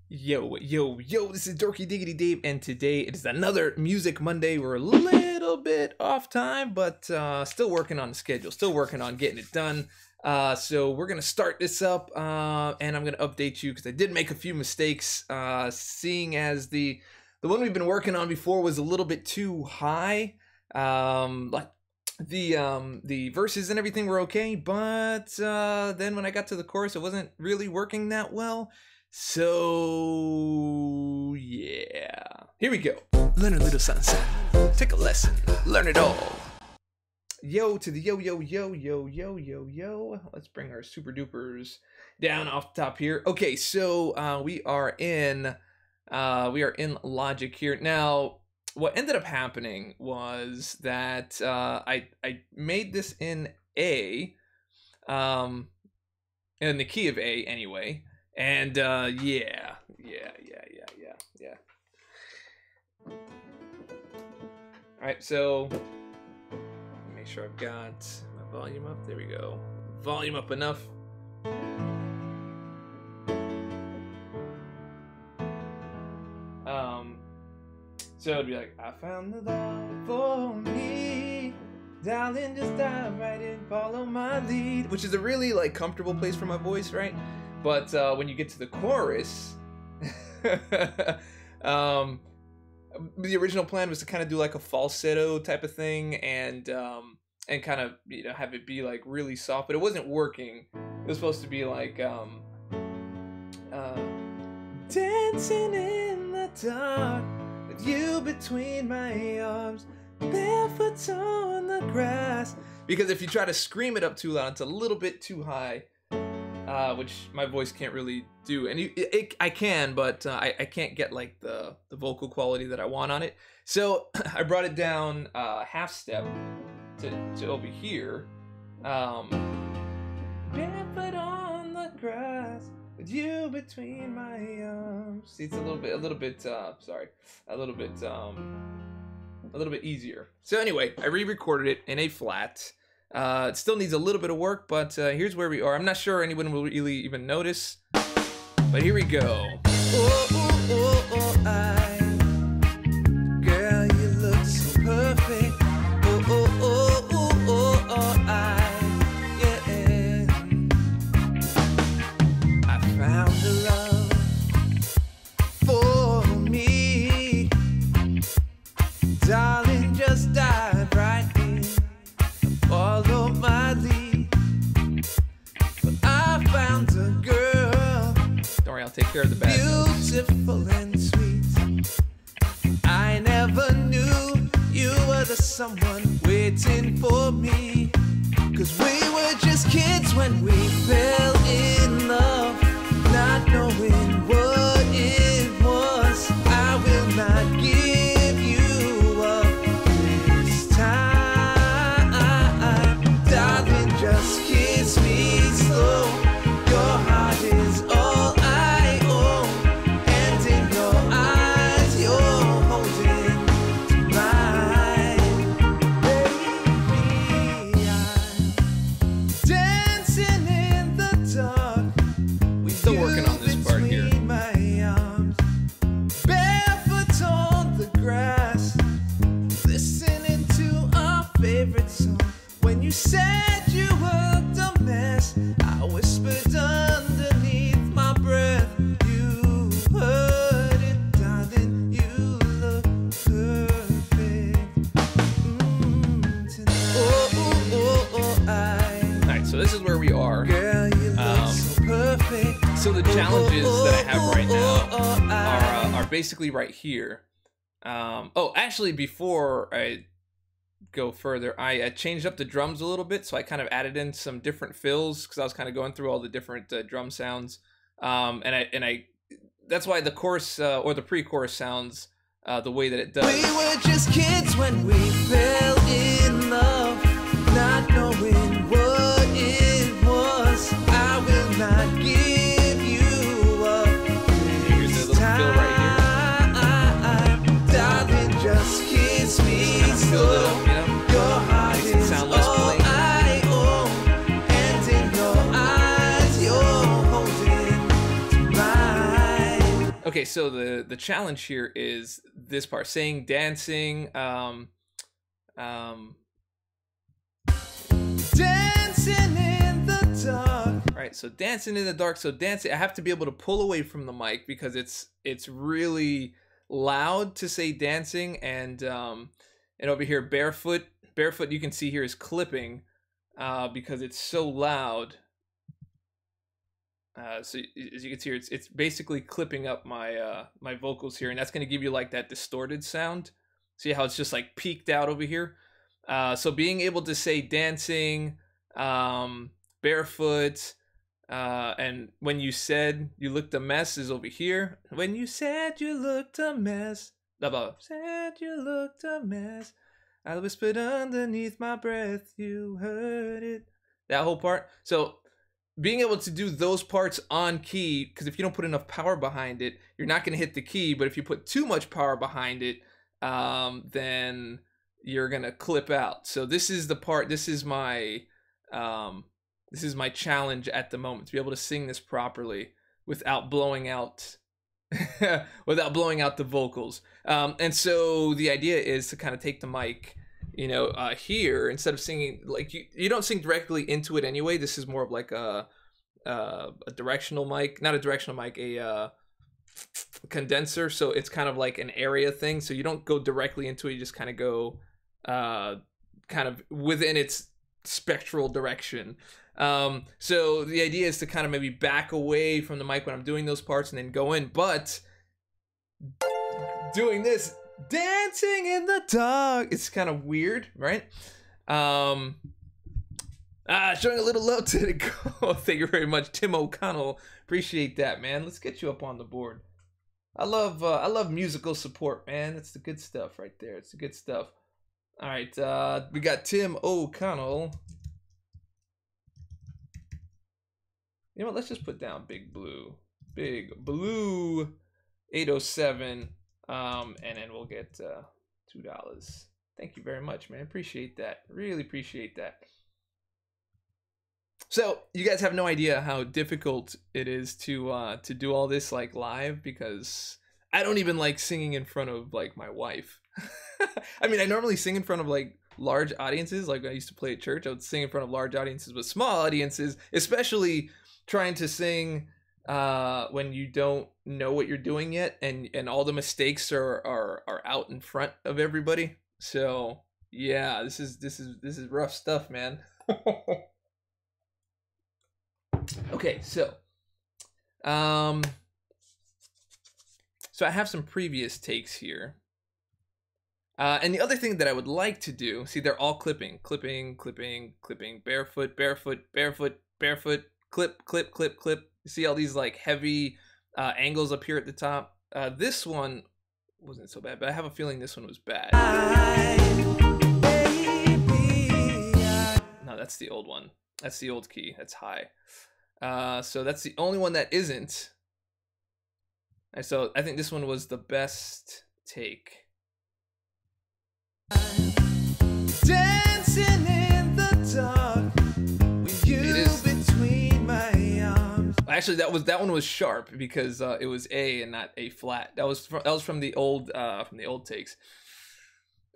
Yo, this is Dorky Diggity Dave, and today it is another Music Monday. We're a little bit off time, but still working on the schedule, still working on getting it done. So we're going to start this up, and I'm going to update you because I did make a few mistakes, seeing as the one we've been working on before was a little bit too high. Like the verses and everything were okay, but then when I got to the chorus, it wasn't really working that well. So yeah, here we go. Learn a little something, take a lesson, learn it all. Yo to the yo. Let's bring our super dupers down off the top here. Okay, so we are in Logic here now. What ended up happening was that I made this in A, in the key of A anyway. And yeah. All right, so make sure I've got my volume up. There we go. Volume up enough. So it'd be like, I found the love for me, darling, just dive right in, follow my lead, which is a really like comfortable place for my voice, right? But when you get to the chorus, the original plan was to kind of do like a falsetto type of thing, and kind of, you know, have it be like really soft, but it wasn't working. It was supposed to be like dancing in the dark with you between my arms, barefoot on the grass. Because if you try to scream it up too loud, it's a little bit too high. Which my voice can't really do, and I can, but I can't get like the vocal quality that I want on it. So I brought it down half step to over here. Barefoot on the grass with you between my arms. See, it's a little bit easier. So anyway, I re-recorded it in A flat. It still needs a little bit of work, but here's where we are. I'm not sure anyone will really even notice, but here we go. Girl, you look so perfect. Yeah. I found a love for me, darling, just dive right in, follow my lead. But I found a girl, don't worry, I'll take care of the bad beautiful notes. And sweet. I never knew you were the someone waiting for me, 'cause we were just kids when we fell in love, not knowing what it was. I will not give you up this time. Just kiss me slow. Your heart is all I own, and in your eyes you're holding to mine. Baby, I'm dancing in the dark. We're still working on this part here. My arms, barefoot on the grass, listening to our favorite song. When you said you looked a mess, I whispered underneath my breath. You heard it, darling, you look perfect tonight. Alright, so this is where we are. Girl, you look so perfect. So the challenges that I have right now are basically right here. Actually, before I go further, I changed up the drums a little bit, so I kind of added in some different fills because I was kind of going through all the different drum sounds, and I that's why the chorus or the pre-chorus sounds the way that it does. We were just kids when we fell in love, not knowing what it was. I will not give you up. Here's a little fill right here. Darling, just kiss me slow. Your heart is all I own, and in your eyes you're holding to mine. Okay, so the challenge here is this part, saying dancing, dancing in the dark. Right, so dancing in the dark. So dancing, I have to be able to pull away from the mic because it's really loud to say dancing, and over here barefoot you can see here is clipping because it's so loud. So as you can see here, it's basically clipping up my my vocals here, and that's going to give you like that distorted sound. See how it's just like peaked out over here? So being able to say dancing, barefoot, and when you said you looked a mess is over here. When you said you looked a mess, said you looked a mess, I whispered underneath my breath, you heard it. That whole part. So being able to do those parts on key, because if you don't put enough power behind it, you're not going to hit the key. But if you put too much power behind it, then you're gonna clip out. So this is the part. This is my challenge at the moment, to be able to sing this properly without blowing out without blowing out the vocals. And so the idea is to kind of take the mic, you know, here, instead of singing, like you don't sing directly into it anyway. This is more of like a directional mic, not a directional mic, a condenser. So it's kind of like an area thing. So you don't go directly into it. You just kind of go kind of within its spectral direction. So the idea is to kind of maybe back away from the mic when I'm doing those parts and then go in. But doing this, dancing in the dark, it's kind of weird, right? Showing a little love to the go. Thank you very much, Tim O'Connell. Appreciate that, man. Let's get you up on the board. I love musical support, man. That's the good stuff right there. It's the good stuff. All right, we got Tim O'Connell. You know what? Let's just put down Big Blue 807, and then we'll get $2. Thank you very much, man. Appreciate that. Really appreciate that. So you guys have no idea how difficult it is to do all this like live, because I don't even like singing in front of like my wife. I mean, I normally sing in front of like large audiences. Like I used to play at church, I would sing in front of large audiences, but small audiences, especially trying to sing when you don't know what you're doing yet, and all the mistakes are out in front of everybody. So yeah, this is rough stuff, man. Okay, so I have some previous takes here. And the other thing that I would like to do, see, they're all clipping, barefoot, clip. You see all these like heavy angles up here at the top. This one wasn't so bad, but I have a feeling this one was bad. No, that's the old one. That's the old key. That's high. So that's the only one that isn't. And so I think this one was the best take. Dancing in the dark with you between my arms. Actually, that one was sharp because it was A and not A flat. That was from the old takes.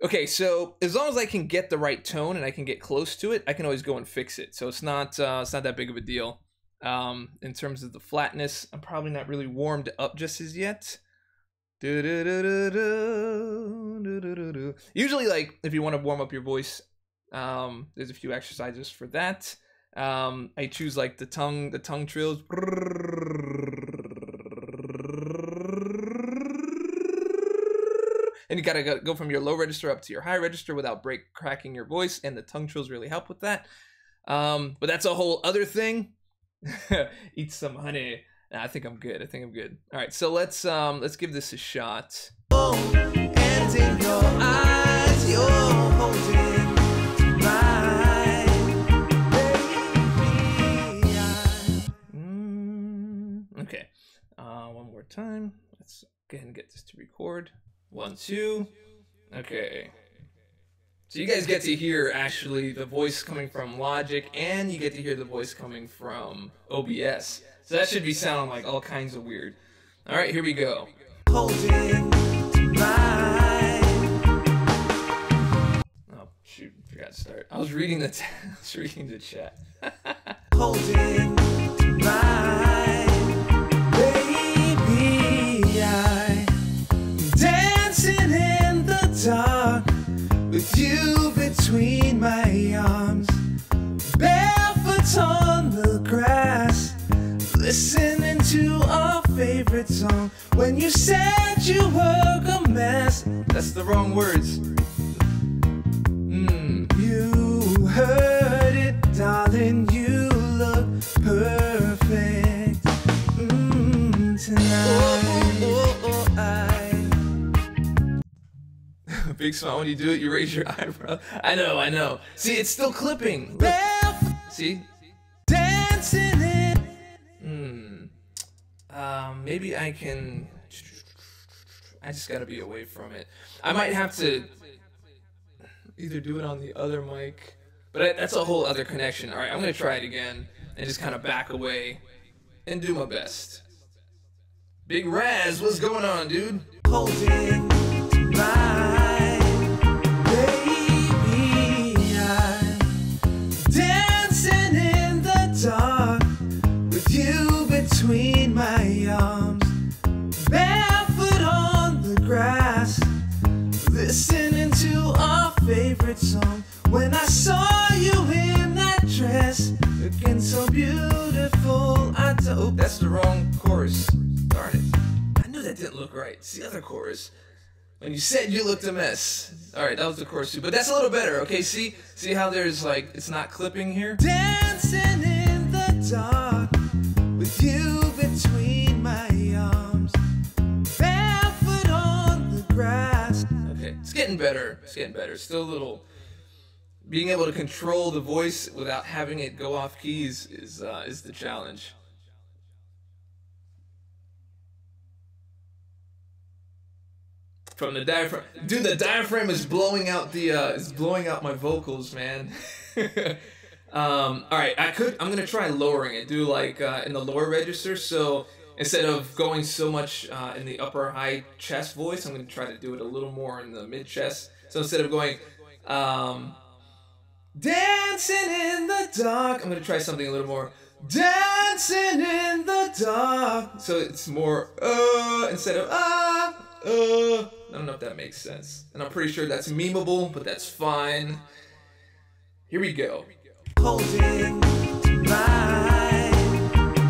Okay, so as long as I can get the right tone and I can get close to it, I can always go and fix it. So it's not that big of a deal. In terms of the flatness, I'm probably not really warmed up just as yet. Usually, like, if you want to warm up your voice, there's a few exercises for that. I choose like the tongue trills. And you gotta go from your low register up to your high register without cracking your voice, and the tongue trills really help with that. But that's a whole other thing. Eat some honey. Nah, I think I'm good. All right, so let's give this a shot. Oh, and in your eyes, you're holding my baby. Okay. One more time. Let's go ahead and get this to record. 1, 2. Okay. So you guys get to hear actually the voice coming from Logic, and you get to hear the voice coming from OBS. So that should be sounding like all kinds of weird. All right, here we go. Holding mine. Oh shoot, forgot to start. I was reading the chat. Holding mine. Baby, I'm dancing in the dark with you between my arms, barefoot on the grass, listening to our favorite song. When you said you were a mess, That's the wrong words. you heard it, darling. You look perfect tonight. Big smile when you do it. You raise your eyebrow. I know. See, it's still clipping. Look. Barefoot See? dancing in. Maybe I can. I just gotta be away from it. I might have to either do it on the other mic, but that's a whole other connection. All right, I'm gonna try it again and just kind of back away and do my best. Big Raz, what's going on, dude? Holding mine, baby, I'm dancing in the dark with you between my arms, barefoot on the grass, listening to our favorite song. When I saw you in that dress, looking so beautiful, oh, That's the wrong chorus. Darn it. I knew that didn't look right. It's the other chorus. When you said you looked a mess. All right, that was the chorus too, but that's a little better. Okay, see how there's like it's not clipping here. dancing in the dark with you between my arms, barefoot on the grass. Okay, it's getting better. Still a little. Being able to control the voice without having it go off keys is the challenge. From the diaphragm, dude. The diaphragm is blowing out my vocals, man. All right, I'm gonna try lowering it. Do like in the lower register. So instead of going so much in the upper high chest voice, I'm gonna try to do it a little more in the mid chest. So instead of going dancing in the dark, I'm gonna try something a little more dancing in the dark. So it's more instead of I don't know if that makes sense. And I'm pretty sure that's memeable, but that's fine. Here we go. Holding mine,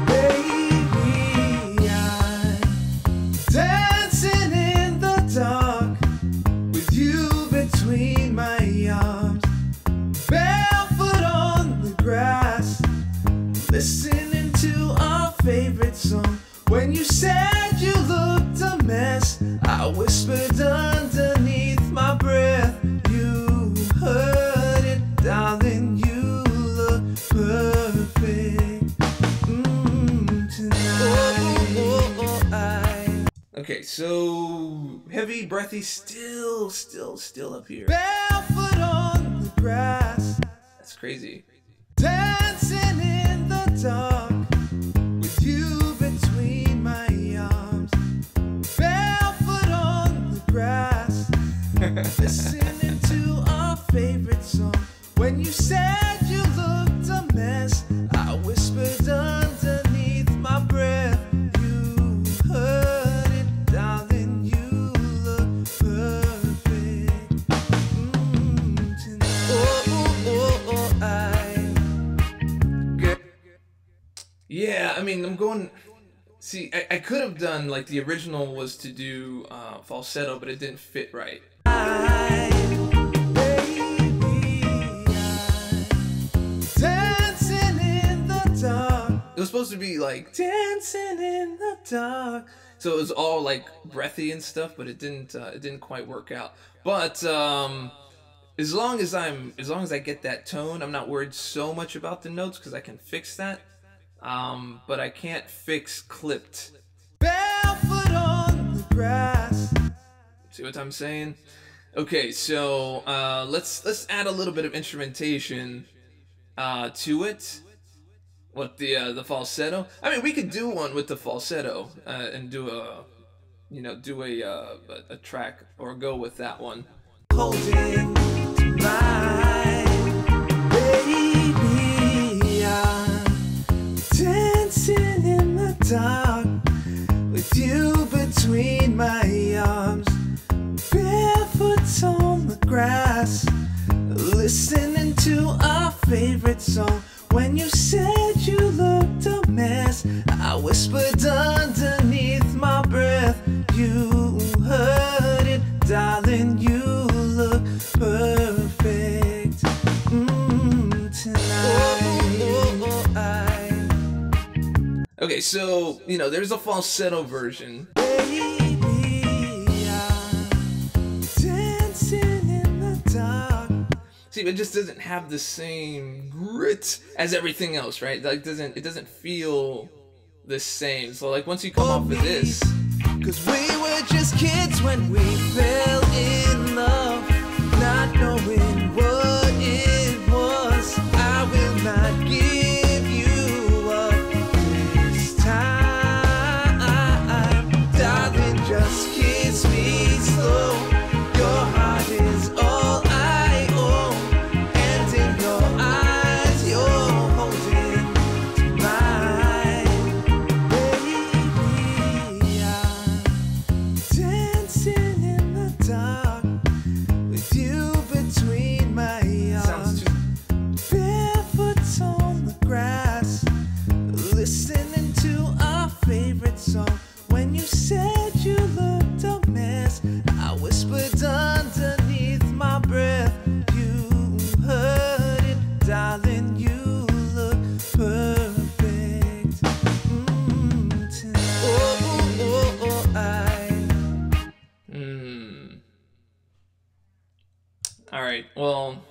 baby, I'm dancing in the dark with you between my arms, barefoot on the grass, listening to our favorite song. When you said you looked a mess, I whispered underneath my breath. You heard it, darling. You look perfect tonight. Okay, so heavy, breathy, still up here. Barefoot on the grass, That's crazy. dancing in the dark with you between my arms, barefoot on the grass, listening to our favorite song. When you said you looked a mess, I whispered underneath my breath. You heard it, darling. You look perfect tonight. Yeah, I mean, I'm going. See, I could have done like the original was to do falsetto, but it didn't fit right. Dancing in the dark. It was supposed to be like dancing in the dark, so it was all like breathy and stuff, but it didn't quite work out. But as long as I get that tone, I'm not worried so much about the notes because I can fix that. But I can't fix clipped. Barefoot on the grass. See what I'm saying? Okay, so let's add a little bit of instrumentation to it. What, the falsetto? I mean, we could do one with the falsetto and do a, do a track or go with that one. Holding my baby, I'm dancing in the dark with you between my arms, barefoot on the grass, listening to our favorite song. When you said you looked a mess, I whispered underneath my breath, you heard it, darling, you look perfect tonight. Okay, so, there's a falsetto version. Baby, I'm dancing in the dark. See, it just doesn't have the same grit as everything else, right? Like, it doesn't feel the same. So, like, once you come off of this, 'cause we were just kids when we fell in love, not knowing what it was. I will not give you up this time, darling, just kiss me slow. Your heart is all I own, and in your eyes you're holding mine. Baby, I'm dancing in the dark with you between my sounds arms, too. barefoot on the grass, listening to our favorite song. When you said you looked a mess, I whispered underneath my breath, you heard it, darling, you look perfect tonight. All right, well,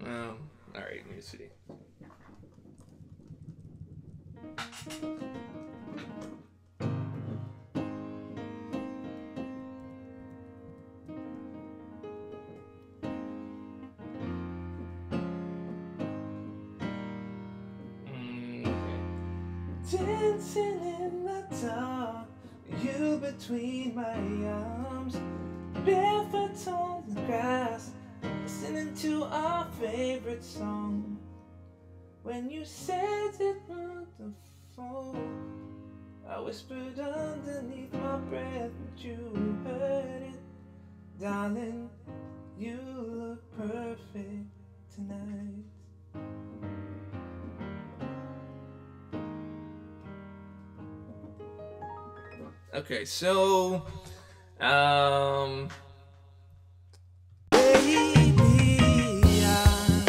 all right, let me see. Dancing in the dark, you between my arms, barefoot on the grass, listening to our favorite song. When you said it on the phone, I whispered underneath my breath, but you heard it, darling, you look perfect tonight. Okay, so, Baby, I'm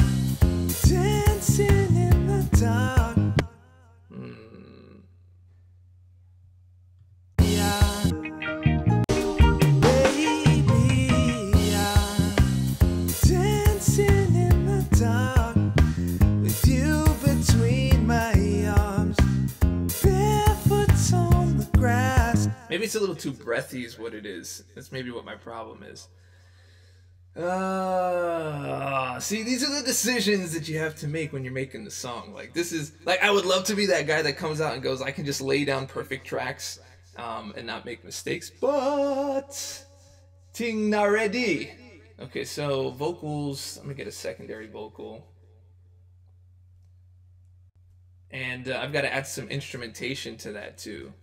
dancing in the dark. Baby, I'm dancing in the dark with you between my arms, barefoot on the grass. maybe it's a little too breathy is what it is. That's maybe what my problem is. See, these are the decisions that you have to make when you're making the song. Like, this is, like, I would love to be that guy that comes out and goes, I can just lay down perfect tracks and not make mistakes, but ting not ready. Okay, so vocals, I'm gonna get a secondary vocal. And I've got to add some instrumentation to that too.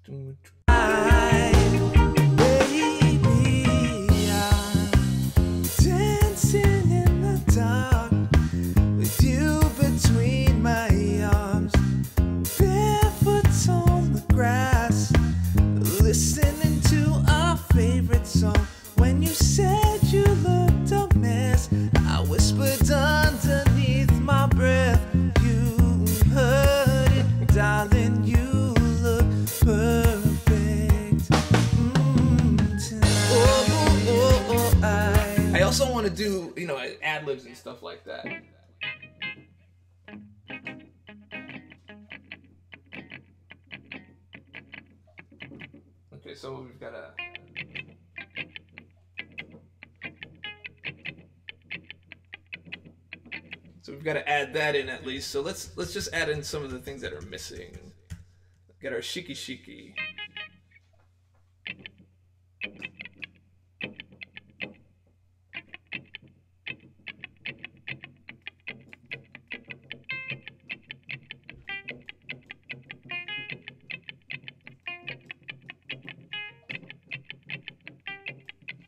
Baby, I'm dancing in the dark with you between my arms, barefoot on the grass, listening to our favorite song. When you said you looked a mess, I whispered underneath my breath, you heard it, darling, you look perfect tonight. I also want to do, ad-libs and stuff like that. Okay, so we've got a... So we've got to add that in at least. So let's just add in some of the things that are missing. Get our shiki shiki.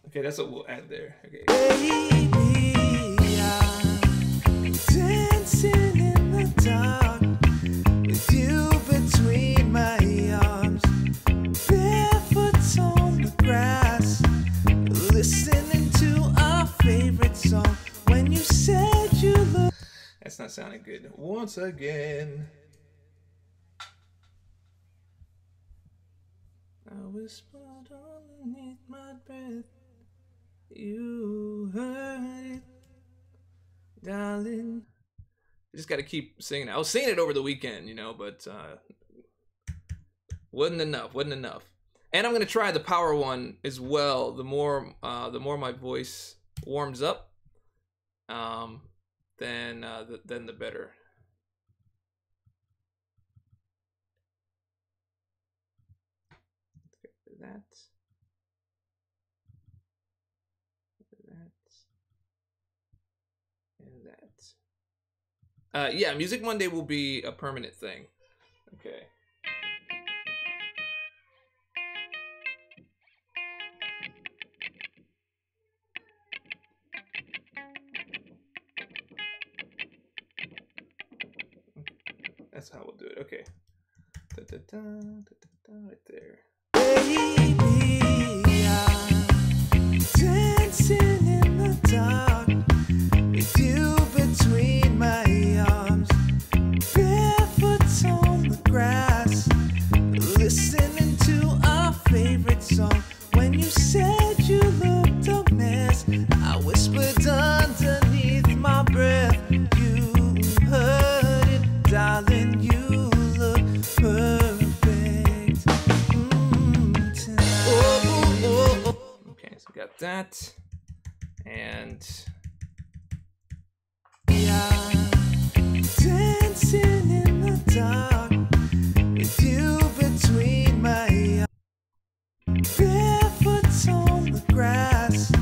Okay, that's what we'll add there. Okay. Baby, I'm dancing in the dark with you between my arms, barefoot on the grass, listening to our favorite song. When you said you look, That's not sounding good. Once again. I whispered underneath my breath. You heard it, darling. I just gotta keep singing. I was singing it over the weekend, you know, but wasn't enough. And I'm gonna try the power one as well. The more my voice warms up, then the better. That. And that. Yeah, Music Monday will be a permanent thing. Okay. That's how we'll do it. Okay. Da, da, da, da, da, right there. baby, I'm dancing in the dark with you between my arms, barefoot on the grass, listening to our favorite song. When you said you looked a mess, I whispered underneath my breath. You heard it, darling. You look perfect tonight. Okay, so we got that. And dancing in the dark with you between my arms, barefoot on the grass,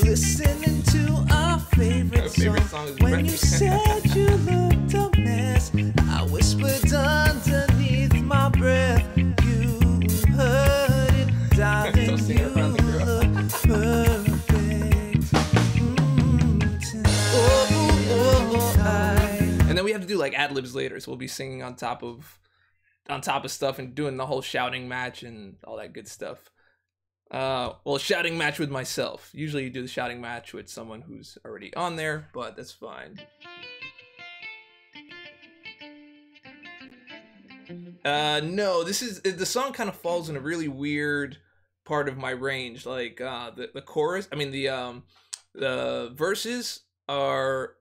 listening to our favorite song. is When you Breath. said you looked a mess, I whispered underneath my breath. You heard it, darling. Don't sing You it around the girl. look perfect tonight. And then we have to do like ad libs later, so we'll be singing on top of stuff and doing the whole shouting match and all that good stuff. Well, shouting match with myself. Usually you do the shouting match with someone who's already on there, but that's fine. No, the song kind of falls in a really weird part of my range. Like the chorus, I mean the verses are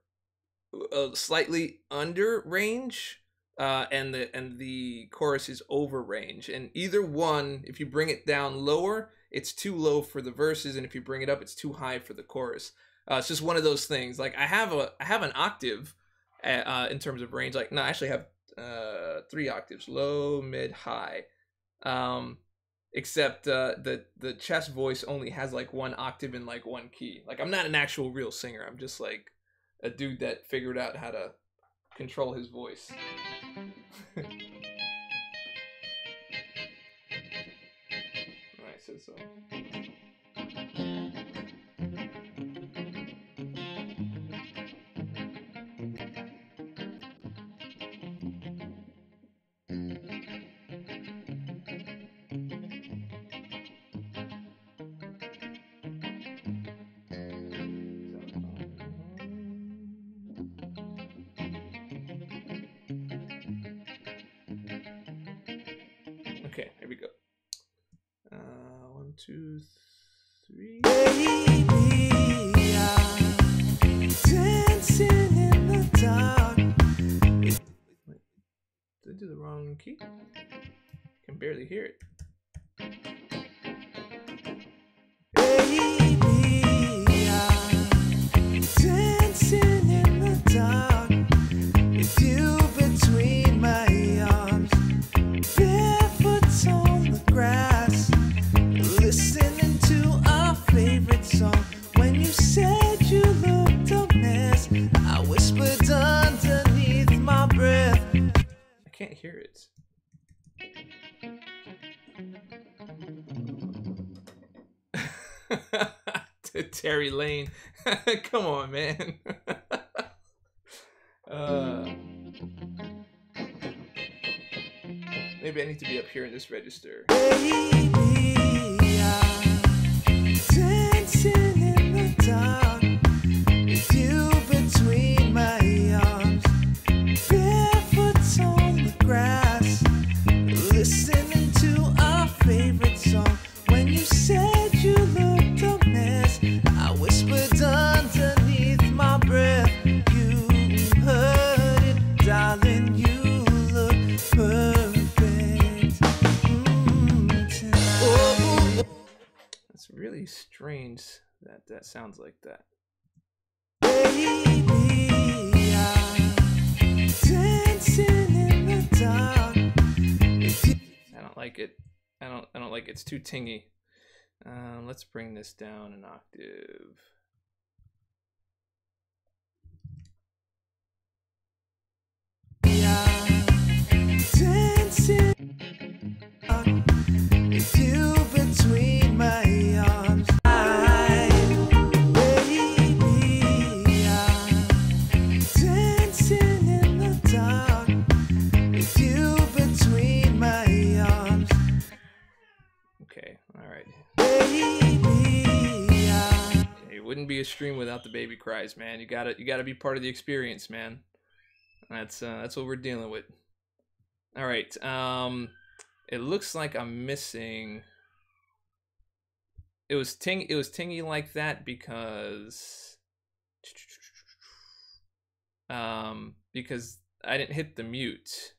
slightly under range, and the chorus is over range. And either one, if you bring it down lower, it's too low for the verses, and if you bring it up, it's too high for the chorus. It's just one of those things. Like I have an octave in terms of range. Like no, I actually have 3 octaves: low, mid, high. Except the chest voice only has like 1 octave in like 1 key. Like I'm not an actual real singer. I'm just like a dude that figured out how to control his voice. Alright, so. Okay, here we go. 1, 2, 3. Baby, I'm dancing in the dark. Wait, did I do the wrong key? I can barely hear it. Baby, I'm dancing in the dark. hear it. To Terry Lane. Come on, man. Maybe I need to be up here in this register. Baby, I'm dancing in the dark with you between my arms, barefoot on the grass, listening to our favorite song. When you said you looked a mess, I whispered underneath my breath, you heard it, darling, you look perfect tonight. That's really strange that that sounds like that. Baby, I'm dancing in the dark with you. I don't like it. I don't like it. It's too tingy. Let's bring this down an octave. Dancing with you between my arms. Baby, I'm dancing in the dark with you between my arms. Okay, all right. Baby, It wouldn't be a stream without the baby cries, man. You gotta be part of the experience, man. That's what we're dealing with. All right. It looks like I'm missing. It was tingy like that because I didn't hit the mute.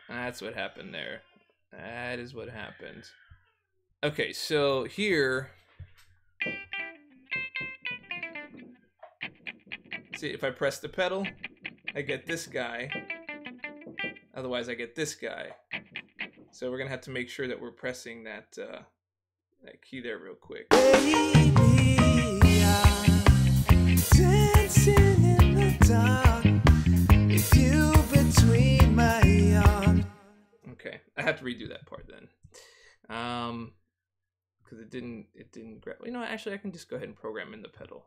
That's what happened there. That is what happened. Okay, so here, see, if I press the pedal, I get this guy. Otherwise, I get this guy. So we're gonna have to make sure that we're pressing that that key there real quick. baby, I'm dancing in the dark with you between my arms. Okay, I have to redo that part then, because it didn't grab. You know, actually, I can just go ahead and program in the pedal.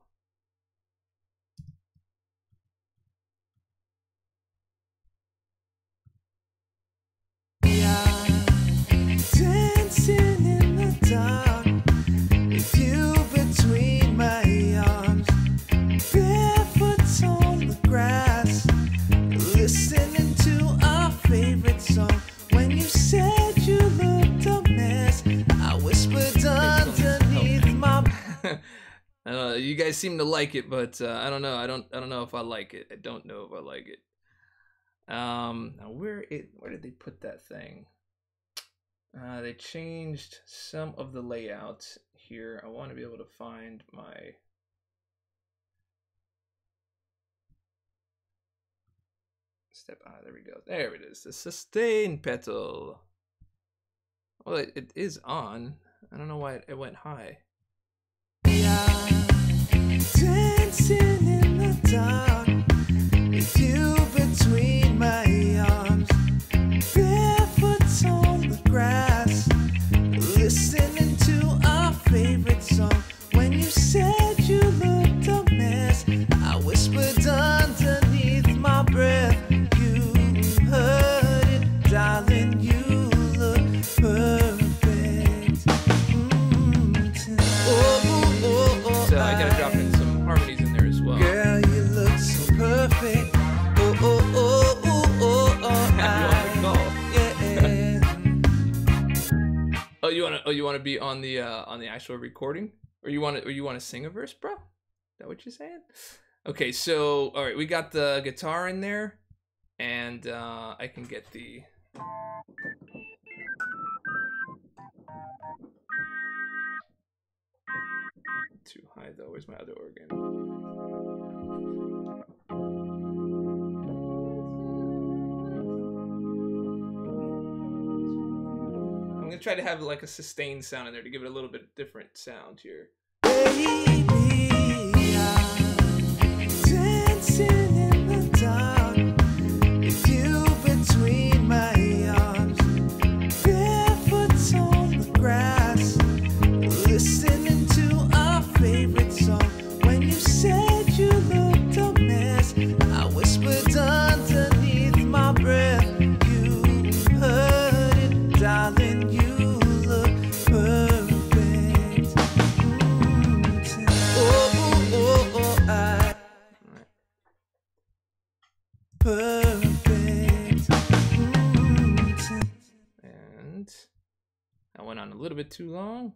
Dancing in the dark with you between my arms, barefoot on the grass, listening to our favorite song. When you said you looked a mess, I whispered underneath my. You guys seem to like it, but I don't know. I don't know if I like it. I don't know if I like it. Now where did they put that thing? They changed some of the layout here. I want to be able to find my step. There we go. There it is. The sustain pedal. Well, it is on. I don't know why it went high. Dancing in the dark with you between my arms, barefoot on the grass, listening to our favorite song. When you said you looked a mess, I whispered underneath my breath, you heard it, darling, you look perfect tonight. So I gotta drop in some harmonies in there as well. Girl, you look so perfect. You wanna be on the actual recording, or you wanna sing a verse, bro? Is that what you're saying? Okay, so all right, we got the guitar in there, and I can get the. Too high though. Where's my other organ? I'm gonna try to have like a sustained sound in there to give it a little bit different sound here. Baby, I'm dancing in the dark with you between perfect. And that went on a little bit too long.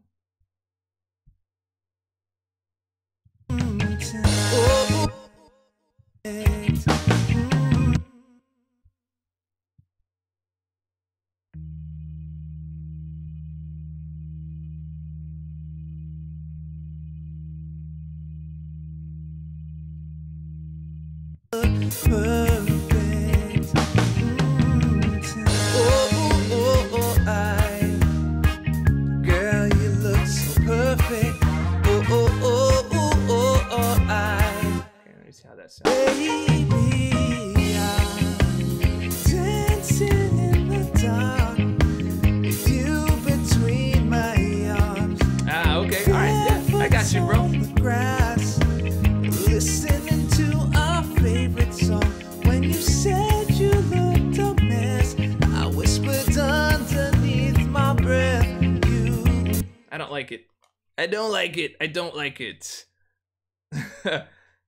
Perfect. Girl, you look so perfect. Okay, let me see how that sounds. Baby, I'm dancing in the dark with you between my arms. Ah, okay, all right, yeah, I got you, bro. Grass, listening to our favorite song. When you said you looked a mess, I whispered underneath my breath. I don't like it. I don't like it. I don't like it.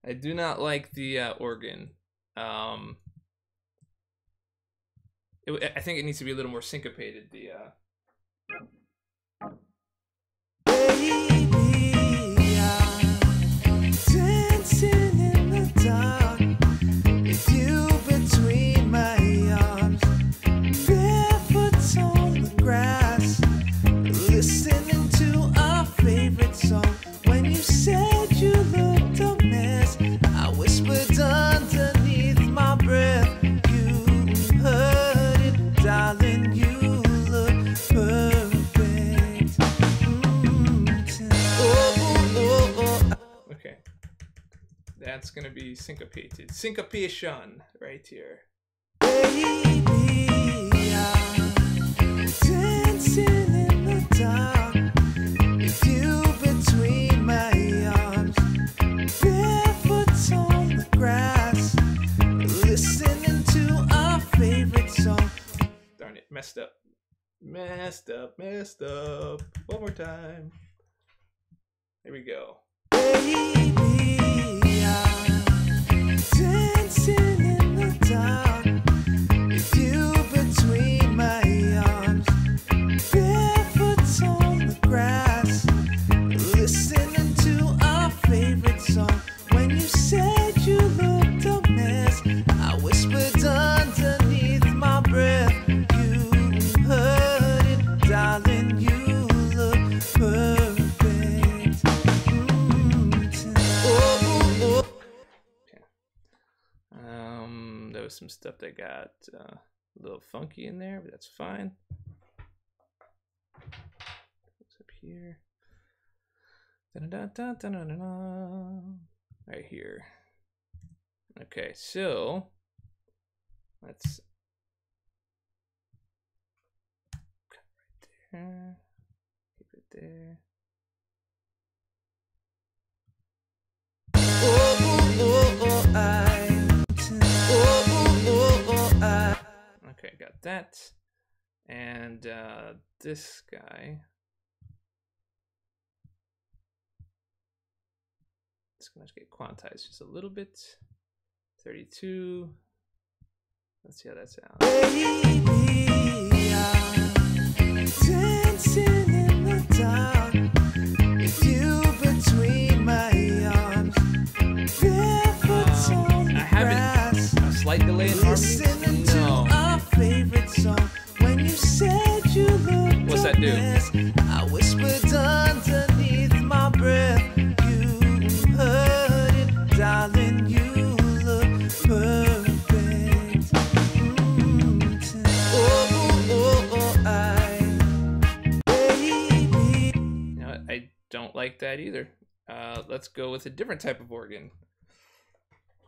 I do not like the organ. I think it needs to be a little more syncopated. The Baby, I'm dancing in the dark with you between my arms, barefoot on the grass, listening to our favorite song. When you said you looked a mess, I whispered underneath my breath. You heard it, darling. You look perfect. okay, that's gonna be syncopated. Syncopation right here. Baby, I'm dancing in the dark with you between my arms, barefoot on the grass, listening to our favorite song. Darn it, messed up. Messed up, messed up. One more time. Here we go. Baby, I'm dancing in the dark with you between my arms, barefoot on the grass, listening to our favorite song. When you said you looked a mess, I whispered underneath my breath. You heard it, darling. You look perfect. There was some stuff that got a little funky in there, but that's fine. What's up here? Da-da-da-da-da-da-da. Right here. Okay, so let's cut right there. Keep it there. Okay, got that. And this guy. It's gonna get quantized just a little bit. 32. Let's see how that sounds. Baby, I'm dancing in the dark with you between my arms, barefoot on the grass, a slight delay in harmony. listening to our favorite song. When you said you looked What's that do? a mess, I whispered underneath my breath. You heard it, darling. You look perfect. You know what? I don't like that either. Let's go with a different type of organ.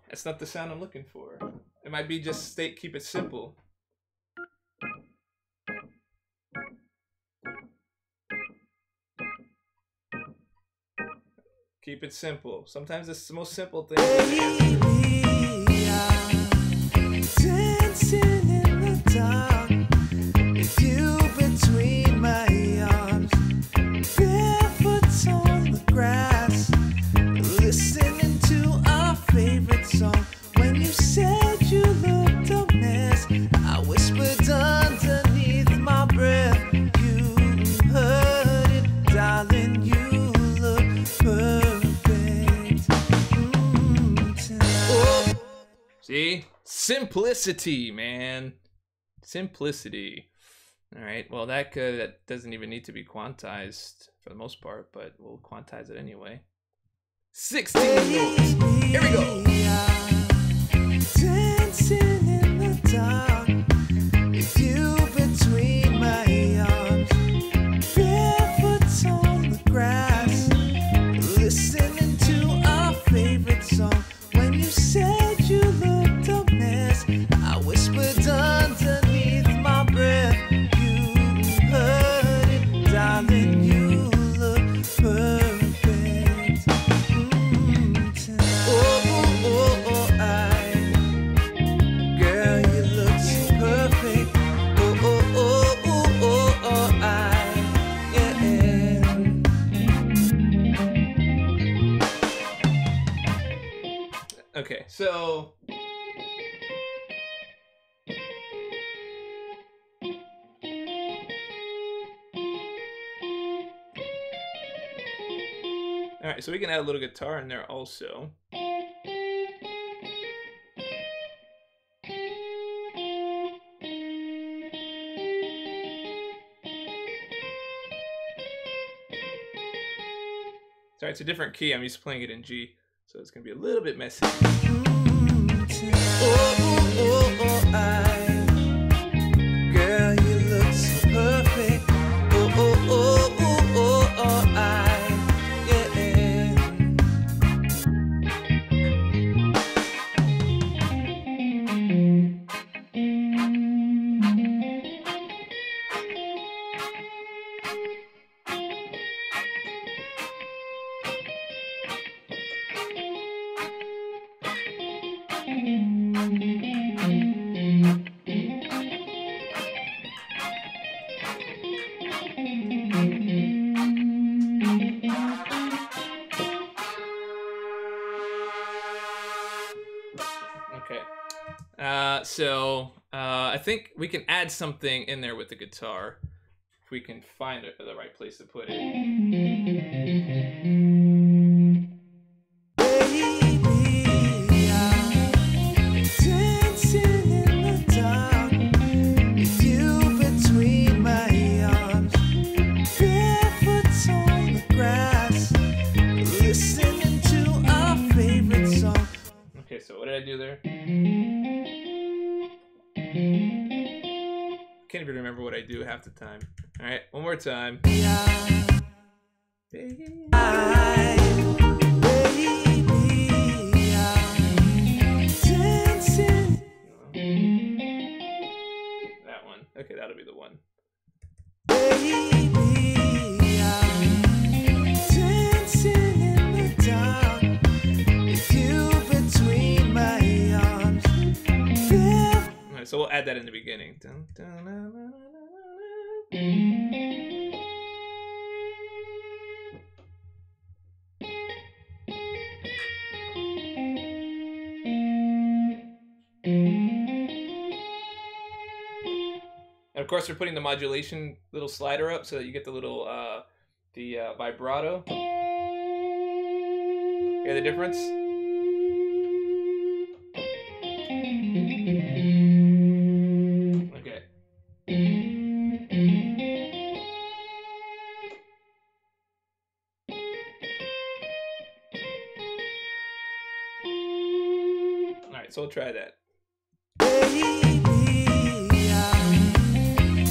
That's not the sound I'm looking for. It might be just keep it simple. Keep it simple. Sometimes it's the most simple thing. Dancing in the dark with you between my arms, barefoot on the grass, listening to our favorite song. When you said you looked See? Simplicity, man. Simplicity. All right, well, that doesn't even need to be quantized for the most part, but we'll quantize it anyway. 16 notes. Here we go. Dancing in the dark with you between my arms, barefoot on the grass, listening to our favorite song. When you said you looked a mess, I whispered underneath my breath, you heard it, darling, you look perfect tonight. Girl, you look so perfect. Yeah. Okay, so all right, so we can add a little guitar in there also. Sorry, it's a different key. I'm used to playing it in G, so it's gonna be a little bit messy. Girl, you look so perfect. Okay. So I think we can add something in there with the guitar if we can find the right place to put it. Okay, so what did I do there? Can't even remember what I do half the time. All right, one more time. That one. Okay, that'll be the one. So we'll add that in the beginning. Dun, dun, na, na, na, and of course, we're putting the modulation little slider up so that you get the little vibrato. Hear the difference? Alright, so we'll try that.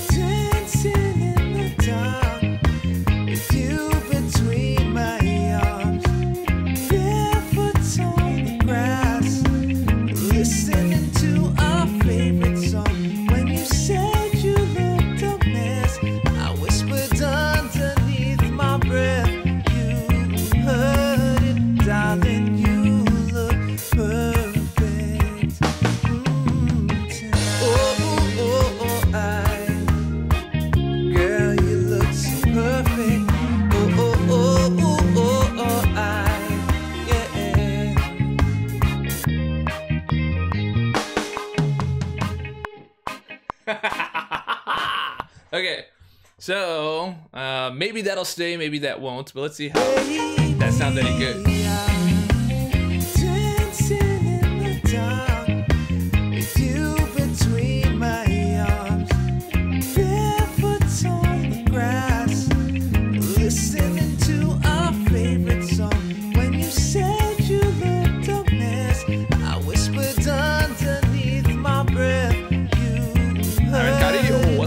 Dancing in the dark with you between my arms, barefoot on the grass, listening to our favorite song. When you said you looked a mess, I whispered underneath my breath, you heard it, darling, you look perfect tonight. Girl, you look so perfect. Okay, so maybe that'll stay, maybe that won't, but let's see how that sounds any good. Dancing in the dark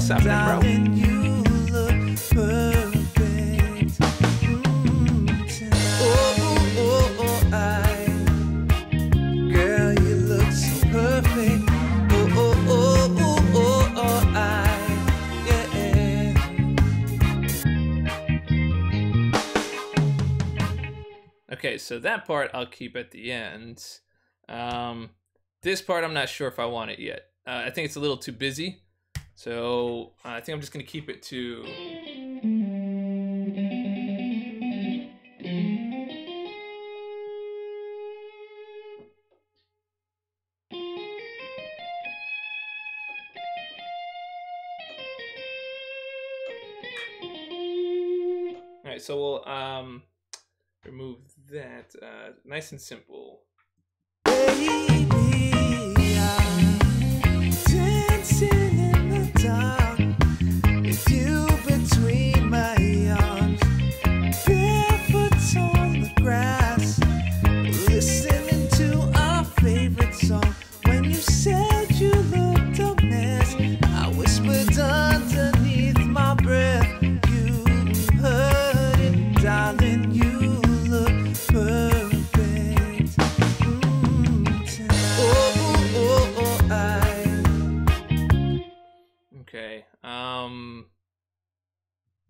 What's happening, bro? Darling, you look perfect. Girl, you look so perfect. Okay, so that part I'll keep at the end. This part I'm not sure if I want it yet. I think it's a little too busy. So I think I'm just gonna keep it to... Alright, so we'll remove that. Nice and simple. Baby, I'm dancing in the dark with you between my arms, barefoot on the grass, listening to our favorite song. When you said you looked a mess, I whispered underneath my breath. You heard it, darling, you look perfect. Okay.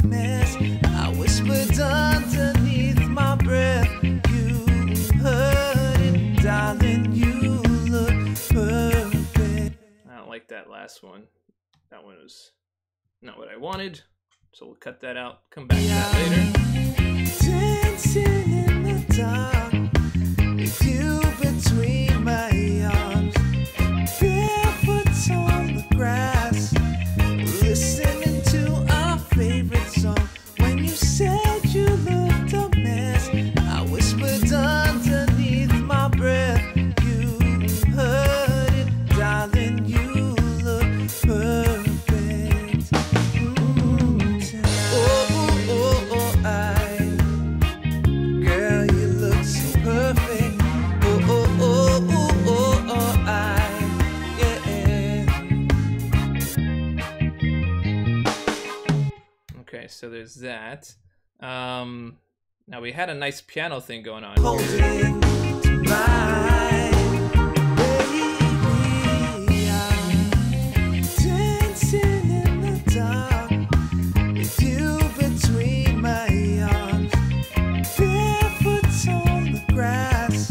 Mess, I whispered underneath my breath. You heard it, darling, you look perfect. I don't like that last one. That one was not what I wanted. So we'll cut that out. Come back to that later. Dancing in the dark with you between my arms, barefoot on the grass, listening to our favorite song. When you said you looked a mess, I whispered underneath my breath. You heard it, darling, you look perfect. Girl, you look so perfect. Okay, so there's that. Now we had a nice piano thing going on here. Holding to my baby, I'm dancing in the dark with you between my arms, barefoot on the grass,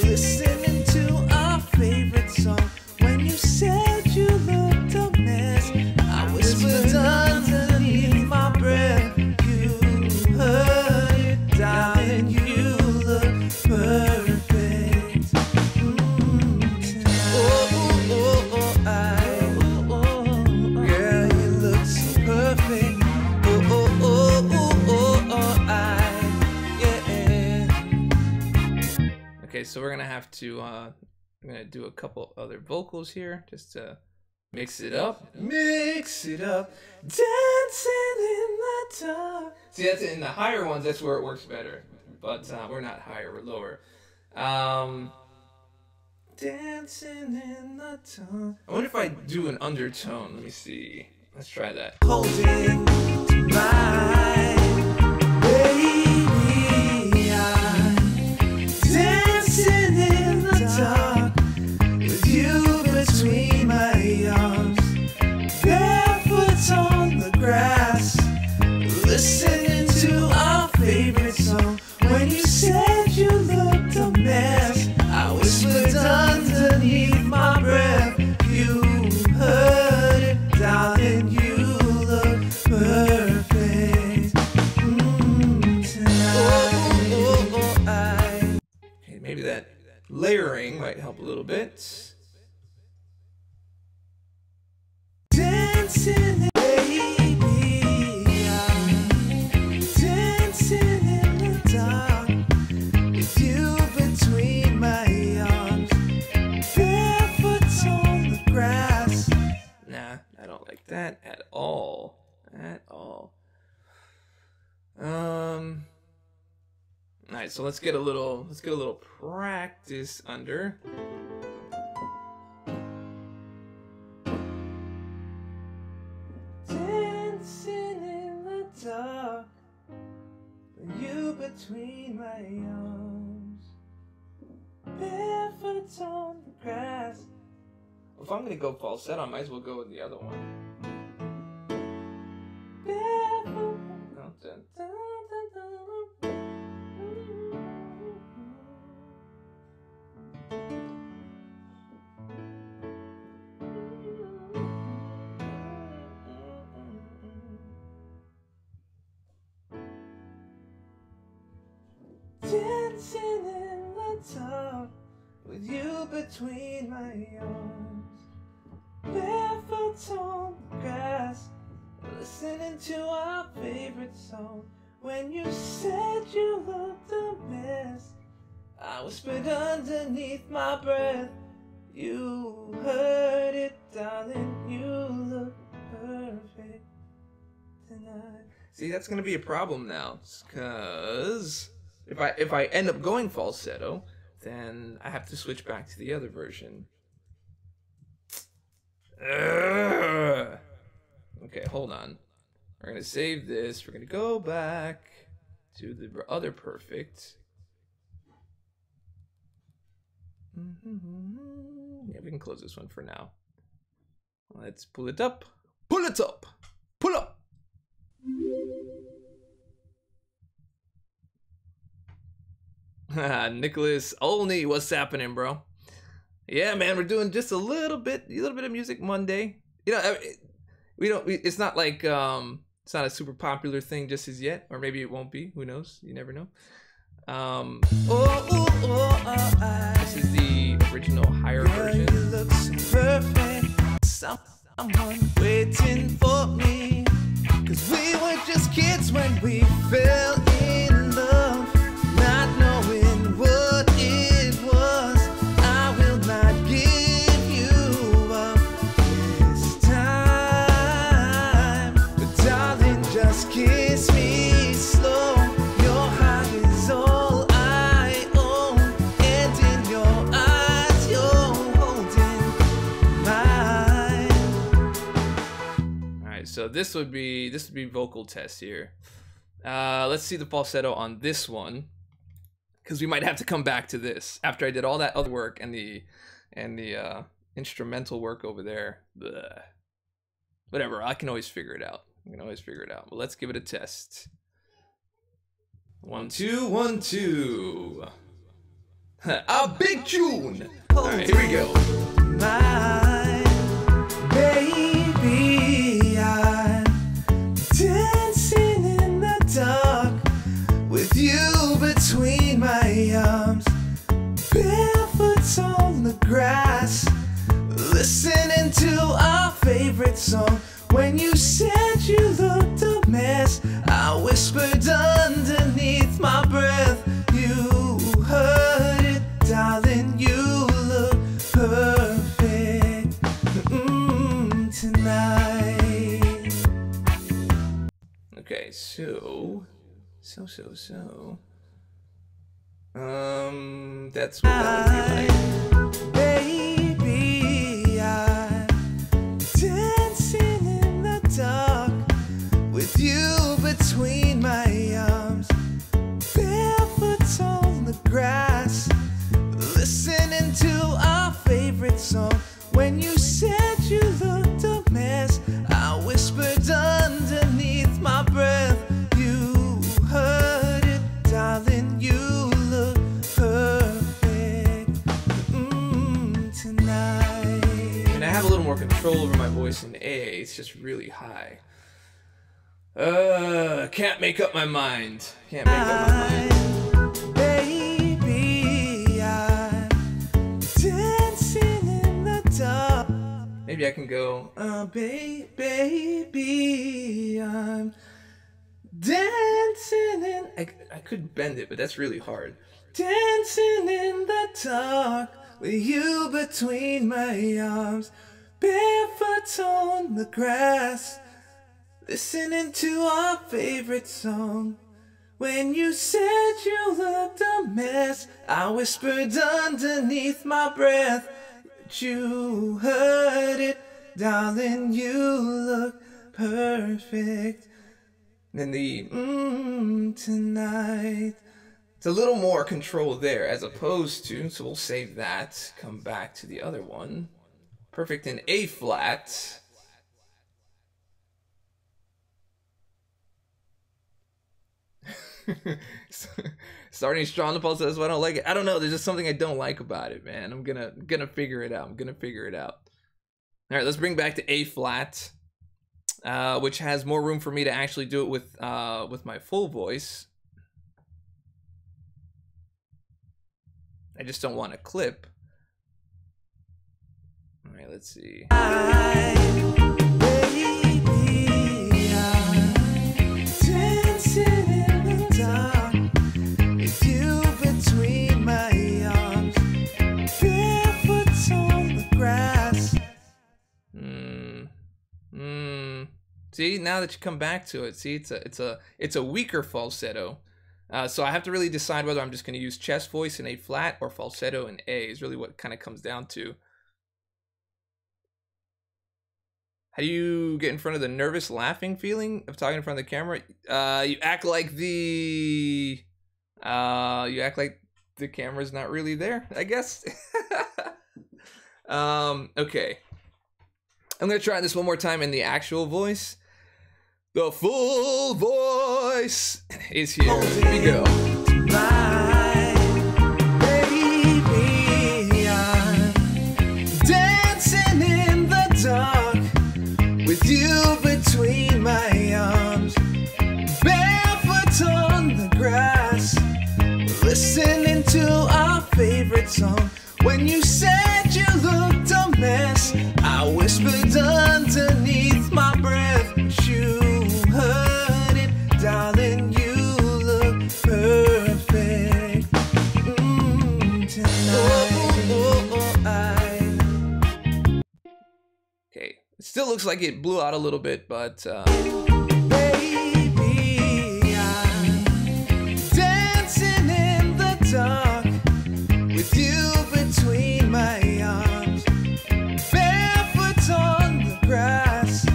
listening to our favorite song. When you said you looked a mess, I whispered underneath my breath. You heard it, darling, you look perfect. Girl, you look so perfect. Okay, so we're gonna have to I'm gonna do a couple other vocals here just to mix it up. Mix it up, dancing in the dark. See, that's in the higher ones, that's where it works better. But we're not higher, we're lower. Dancing in the dark. I wonder if I do an undertone. Let me see. Let's try that. Holding to my baby, I'm dancing in the dark with you between my arms, barefoot on the grass, listening to our favorite song. When you said you looked a mess, I whispered underneath my breath. You heard it, darling, you look perfect tonight. Okay, maybe that layering might help a little bit. Dancing, baby, I'm dancing in the dark with you between my arms, barefoot on the grass. Nah, I don't like that at all. At all. Alright, so let's get a little practice under. between my arms, barefoot on the grass. If I'm gonna go falsetto, I might as well go with the other one. Barefoot. Oh, dun, dun, dun, dun. Dancing in the dark with you between my arms, barefoot on the grass, listening to our favorite song. When you said you looked a mess, I whispered underneath my breath, you heard it, darling, you look perfect tonight. See, that's gonna be a problem now, cause if I end up going falsetto, then I have to switch back to the other version. Ugh. Okay, hold on. We're gonna save this. We're gonna go back to the other perfect. Yeah, we can close this one for now. Let's pull it up. Pull it up. Pull up. Nicholas Olney, what's happening, bro? Yeah, man, we're doing just a little bit of Music Monday. You know, it's not like it's not a super popular thing just as yet, or maybe it won't be. Who knows? You never know. This is the original higher version. You look so perfect. Someone waiting for me, 'cause we were just kids when we fell in love, not knowing what it was. I will not give you up this time, but darling, just kiss me slow. Your heart is all I own, and in your eyes you're holding mine. All right, so this would be vocal test here. Let's see the falsetto on this one, because we might have to come back to this after I did all that other work and the instrumental work over there. Blech. Whatever, I can always figure it out. But let's give it a test. 1 2 1 2. A big tune. All right, here we go. My baby, I'm dancing in the dark with you between my arms, barefoot on the grass, listening to our favorite song. When you said you looked a mess, I whispered underneath my breath, you heard it, darling, you look perfect tonight. Okay, so that's what that would be like. Baby, I'm dancing in the dark with you between my arms, barefoot on the grass, listening to our favorite song. When you said you looked a mess, I whispered underneath my breath, you heard it, darling, you look perfect tonight. And I have a little more control over my voice in A. It's just really high. Can't make up my mind. Baby, I'm dancing in the dark. Maybe I can go, baby, I'm dancing in. I could bend it, but that's really hard. Dancing in the dark with you between my arms, barefoot on the grass, listening to our favorite song. When you said you looked a mess, I whispered underneath my breath, but you heard it, darling, you look perfect Then the tonight. It's a little more control there as opposed to, so we'll save that. Come back to the other one. Perfect in A flat. Starting strong, the pulse says, well, I don't like it. I don't know. There's just something I don't like about it, man. I'm gonna figure it out. I'm gonna figure it out. All right, let's bring back to A flat, which has more room for me to actually do it with my full voice. I just don't want to clip. All right, let's see. See, now that you come back to it, see, it's a weaker falsetto. So I have to really decide whether I'm just going to use chest voice in A flat or falsetto in A is really what kind of comes down to. How do you get in front of the nervous laughing feeling of talking in front of the camera? You act like the camera's not really there, I guess. Okay. I'm going to try this one more time in the actual voice. The full voice is here. Here we go. My baby, I'm dancing in the dark with you between my arms, barefoot on the grass, listening to our favorite song. When you said you looked a mess, I whispered underneath my breath, you heard it, darling, you look perfect tonight. Okay, it still looks like it blew out a little bit, but baby, I'm dancing in the dark with you between my arms, barefoot on the grass,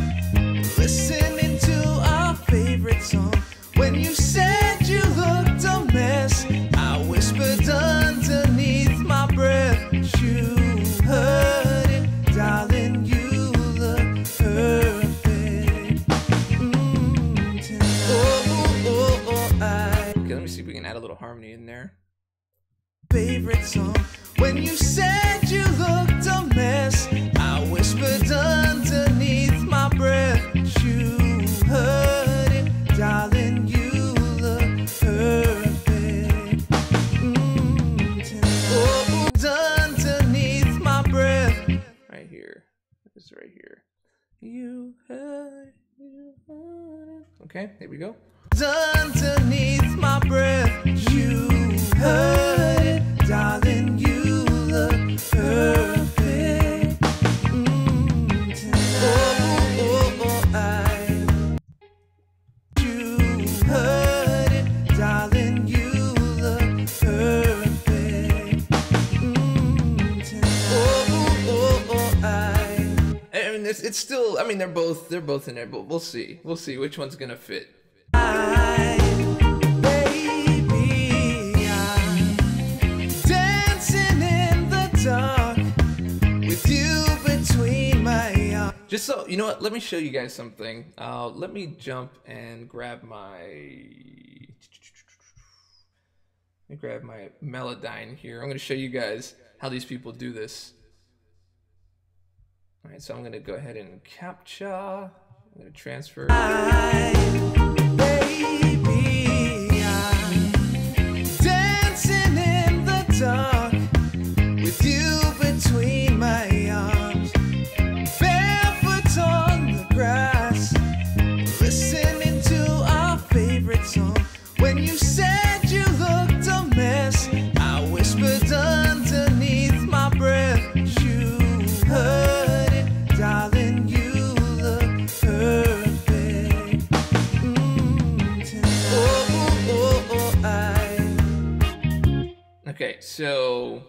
listening to our favorite song. When you said you looked a mess, I whispered underneath my breath, you heard it, darling, you look perfect tonight. Okay, let me see if we can add a little harmony in there. Favorite song. When you said you looked a mess, I whispered underneath my breath, you heard it, darling, you look perfect tonight. Underneath my breath, right here, it's right here. You heard it. Okay, here we go. Underneath my breath, you heard it, darling, you look perfect tonight. You heard it, darling, you look perfect tonight. I mean, it's still, I mean, they're both in there, but we'll see which one's gonna fit. Just so, you know what, let me show you guys something. Let me jump and grab my Melodyne here. I'm going to show you guys how these people do this. All right, so I'm going to go ahead and capture. I'm going to transfer. Baby, I'm dancing in the dark with you between my arms, barefoot on the grass, listening to our favorite song. When you said you looked a mess, I whispered underneath my breath, you heard it, darling, you look perfect tonight. Okay, so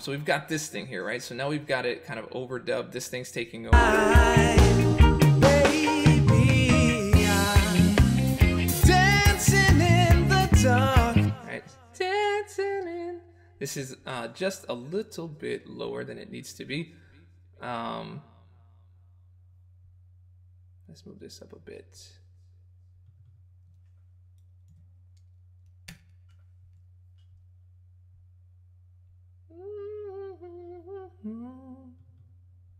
we've got this thing here, right? So now we've got it kind of overdubbed. This thing's taking over. Baby, I'm This is just a little bit lower than it needs to be. Let's move this up a bit.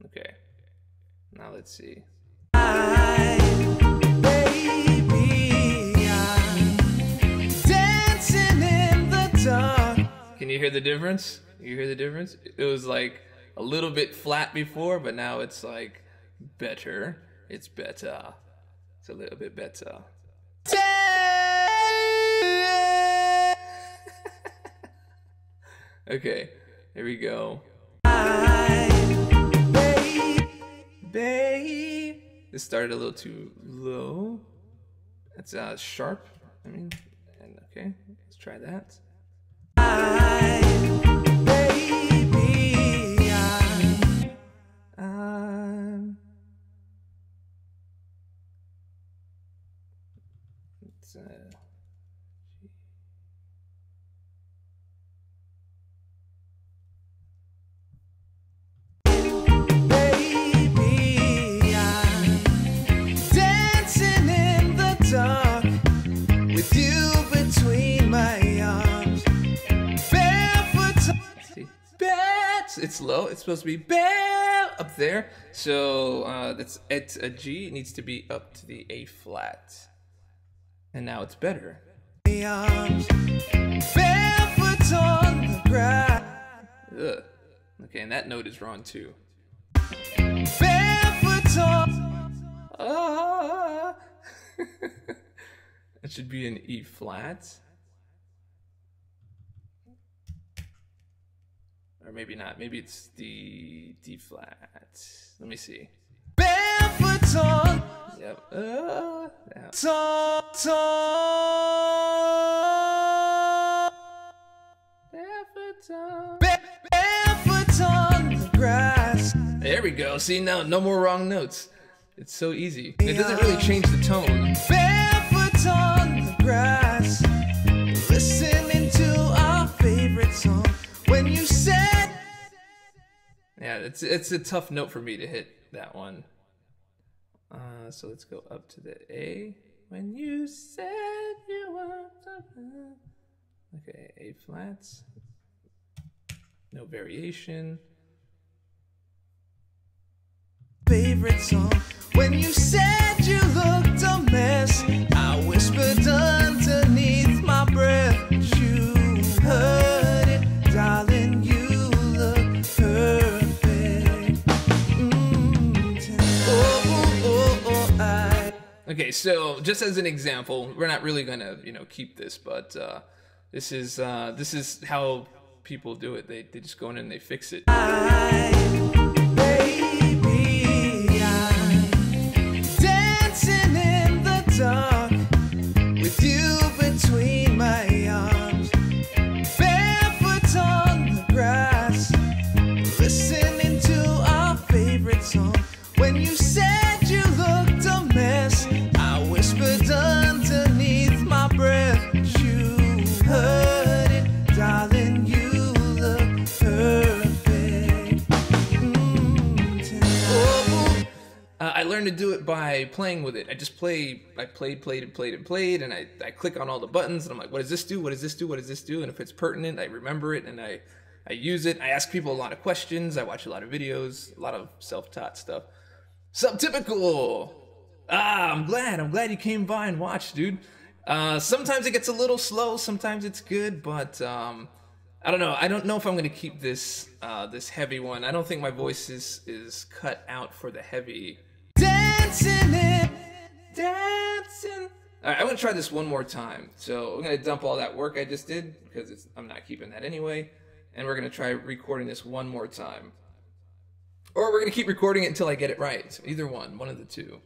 Okay, now let's see. Can you hear the difference? You hear the difference? It was like a little bit flat before, but now it's like better. It's better. It's a little bit better. Okay, here we go. Babe. This started a little too low. That's sharp. I mean, and okay, let's try that. It's low. It's supposed to be up there. So it's a G. It needs to be up to the A flat. And now it's better. Ugh. Okay, and that note is wrong too. It should be an E flat. Or maybe not. Maybe it's the D flat. Let me see. Barefoot on. Yep. Barefoot on the grass. There we go. See, now no more wrong notes. It's so easy. It doesn't really change the tone. Barefoot on the grass, listening to our favorite song. When you said, yeah, it's a tough note for me to hit that one. So let's go up to the A. When you said you were something. Okay, A flats. No variation. Favorite song. When you said you looked a mess, I whispered underneath my breath. You heard it, darling. You look perfect. Okay, so just as an example, we're not really gonna, keep this, but this is how people do it. They just go in and they fix it. Dark, with you between my arms, barefoot on the grass, listening to our favorite song. When you said you looked a mess, I whispered underneath my breath. You heard it, darling. You look perfect. I learned to do it by playing with it. I played, and I click on all the buttons, and I'm like, what does this do? What does this do? What does this do? And if it's pertinent, I remember it, and I use it. I ask people a lot of questions. I watch a lot of videos, a lot of self-taught stuff. Subtypical. I'm glad you came by and watched, dude. Sometimes it gets a little slow. Sometimes it's good, but I don't know. I don't know if I'm gonna keep this this heavy one. I don't think my voice is cut out for the heavy. Dancing. All right, I'm gonna try this one more time. So I'm gonna dump all that work I just did because I'm not keeping that anyway, and we're gonna try recording this one more time, or we're gonna keep recording it until I get it right. So either one of the two.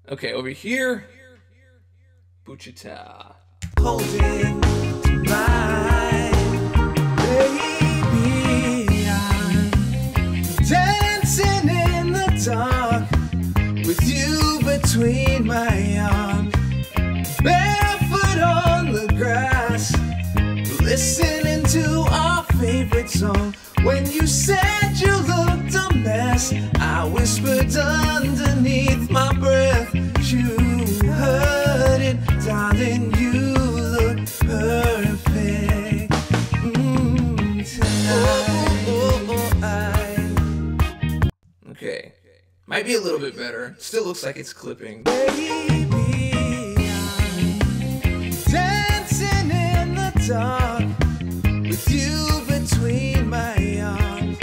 Okay, over here, Buchita. Holding my baby, I'm dancing in the dark with you between my arms, barefoot on the grass, listening to our said you looked a mess, I whispered underneath my breath. You heard it, darling, you look perfect tonight. Okay, might be a little bit better. Still looks like it's clipping. Baby, I'm dancing in the dark with you between my arms,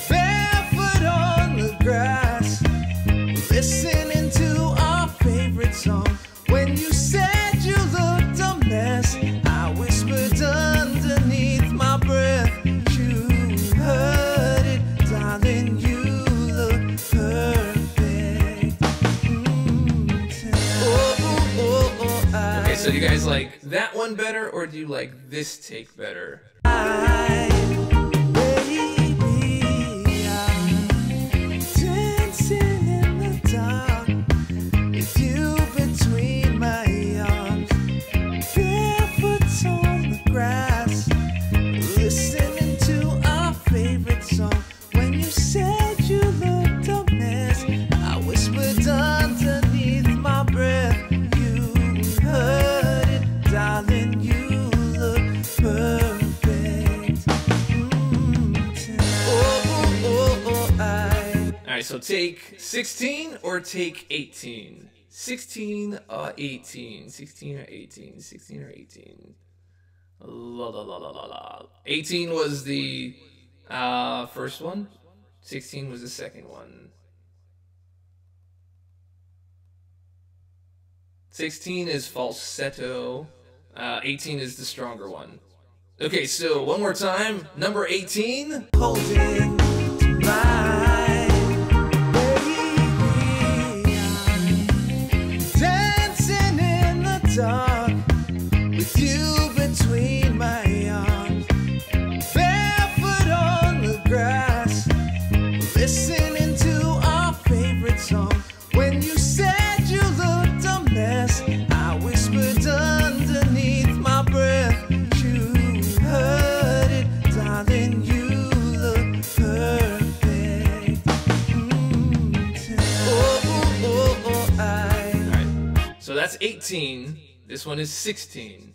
barefoot on the grass, listening to our favorite song. When you said you looked a mess, I whispered underneath my breath. You heard it, darling, you look perfect tonight. Okay, so you guys like that one better, or do you like this take better? So take 16 or take 18? 16 or 18? 16 or 18? 16 or 18? La la la la la la. 18 was the first one. 16 was the second one. 16 is falsetto. 18 is the stronger one. Okay, so one more time. Number 18. Holding my dark with you between my arms, barefoot on the grass, listening to our favorite song. When you said you looked a mess, I whispered underneath my breath. You heard it, darling, you look perfect tonight. Alright, so that's 18. This one is 16.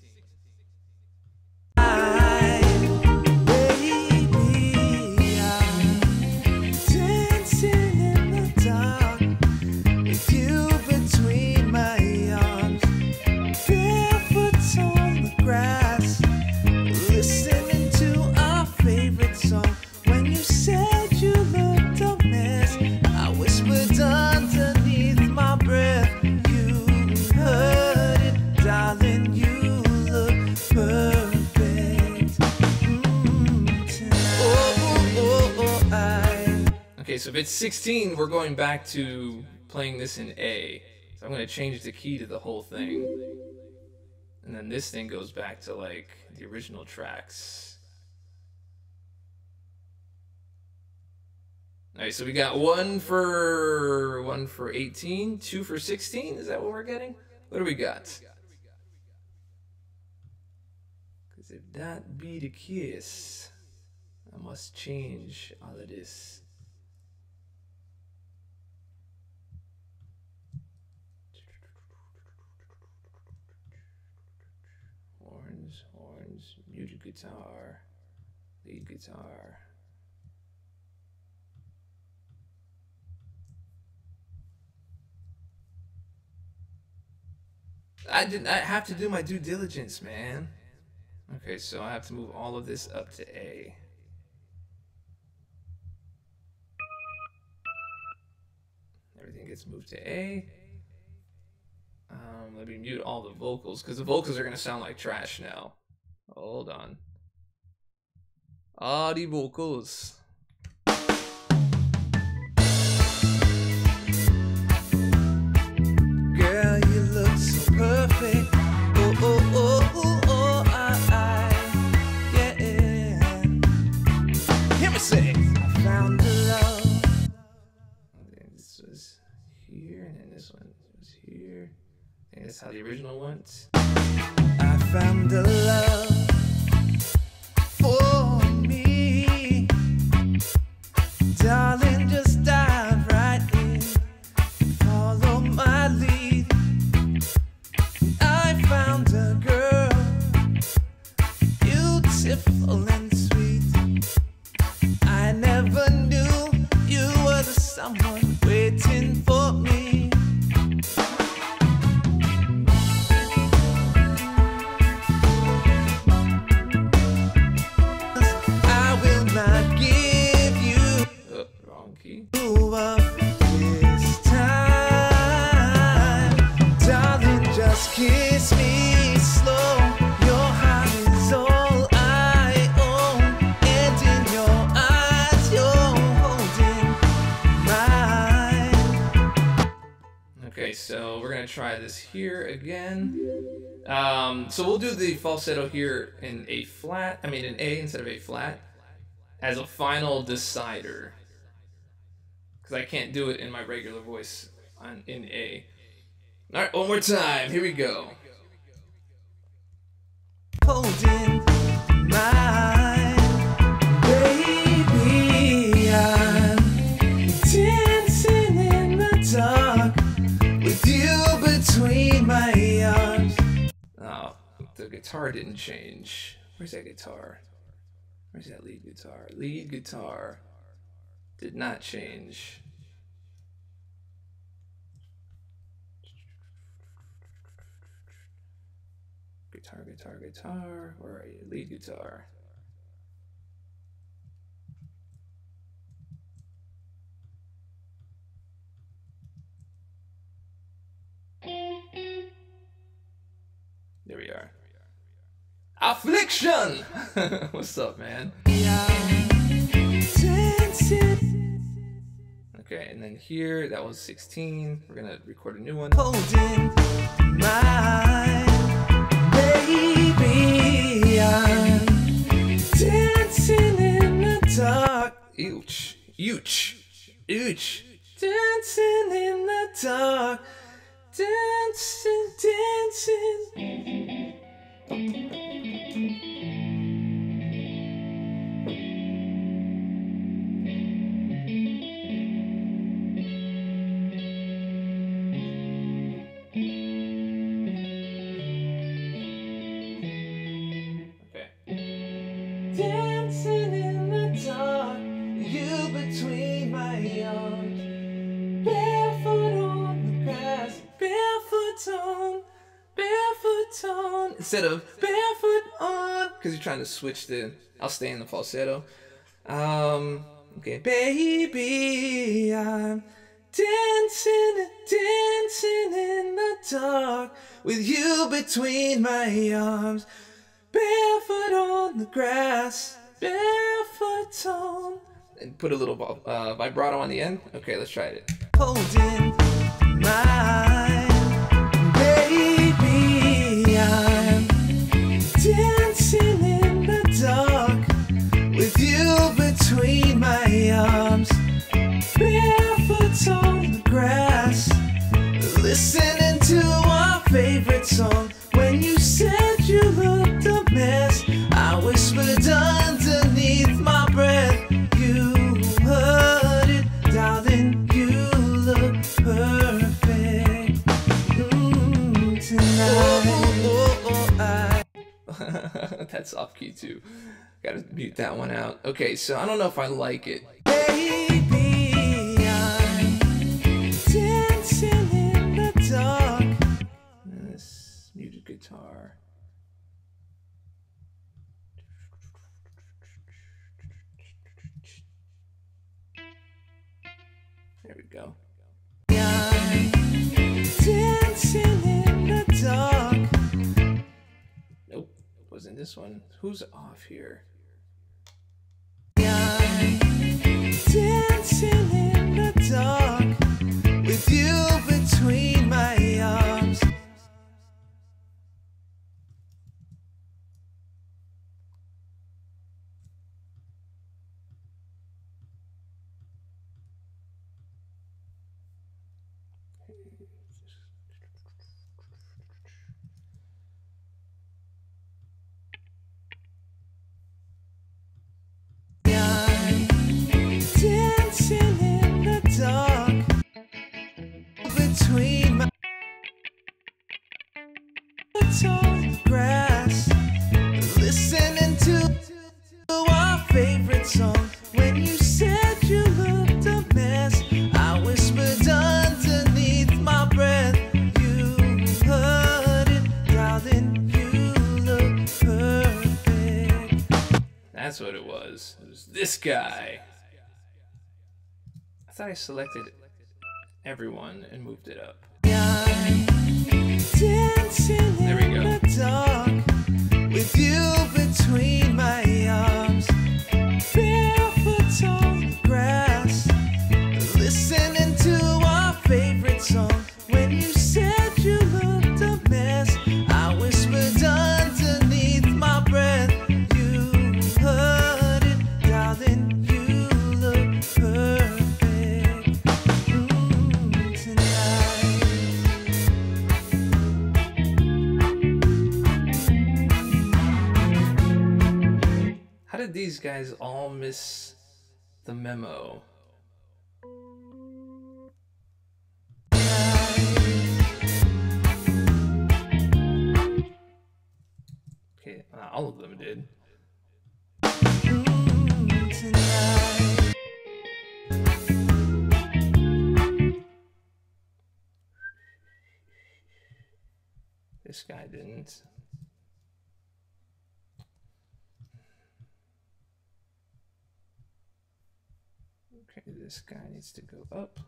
Okay, so if it's 16, we're going back to playing this in A. So I'm going to change the key to the whole thing. And then this thing goes back to like the original tracks. Alright, so we got one for 18, 2 for 16. Is that what we're getting? What do we got? Because if that be the case, I must change all of this. Horns, muted guitar, lead guitar. I have to do my due diligence, man. Okay, so I have to move all of this up to A. Everything gets moved to A. Let me mute all the vocals, because the vocals are going to sound like trash now. Hold on. Ah, the vocals. Girl, you look so perfect. Oh, oh, oh, oh, oh, yeah. Hear me say, I found the love. Okay, this was here, and then this one was here. And that's how the original went. I found the love for me. someone waiting for me. I will not give you wrong key. up this time. Darling, just kiss me slow. Your heart is all I own, and in your eyes you're holding mine. Okay, so we're gonna try this here again. So we'll do the falsetto here in A flat, in A instead of A flat, as a final decider. Because I can't do it in my regular voice in A. Alright, one more time, here we go. Holding mine, baby, I'm dancing in the dark with you between my arms. Oh, the guitar didn't change. Where's that guitar? Where's that lead guitar? Lead guitar did not change. Guitar, guitar, guitar. Where are you? Lead guitar. There we are. Affliction! What's up, man? Okay, and then here, that was 16. We're gonna record a new one. Holding my baby, I'm dancing in the dark. Ouch. Ouch. Ouch. Dancing in the dark. Dancing, dancing. Dancing in the dark, you between my arms, barefoot on the grass, barefoot on, Instead of barefoot on, because you're trying to switch the, I'll stay in the falsetto. Okay. baby, I'm dancing, dancing in the dark, with you between my arms, barefoot on the grass, barefoot on. And put a little vibrato on the end. Okay, let's try it. Holding my baby, I'm dancing in the dark, with you between my arms, barefoot on the grass, listening to our favorite song. When you said you looked a mess, I whispered underneath my breath, you heard it, darling, you look perfect tonight. That's off key too. Gotta mute that one out. Okay, so I don't know if I like it. Baby, I'm dancing in the dark. This muted guitar. There we go. I'm dancing in the dark. Nope, wasn't this one. Who's off here? I'm dancing in the dark, with you between my arms. Dancing in the dark, between my tall grass, listening to our favorite song. When you said you looked a mess, this guy. I thought I selected everyone and moved it up. There we go. With you between my arms, barefoot on the grass, listening to our favorite song. When you said you looked a mess, I whispered underneath my breath. You heard it, darling. You look perfect tonight. How did these guys all miss the memo? Okay, all of them did. This guy didn't. Okay, this guy needs to go up.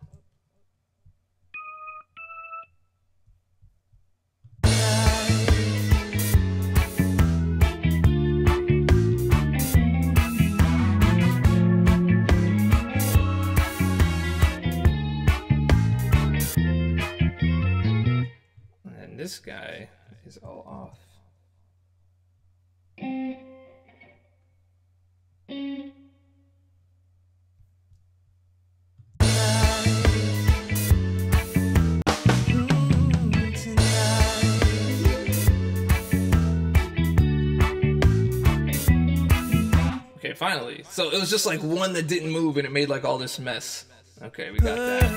And this guy is all off. Okay, finally. So it was just like one that didn't move and it made like all this mess. Okay, we got that.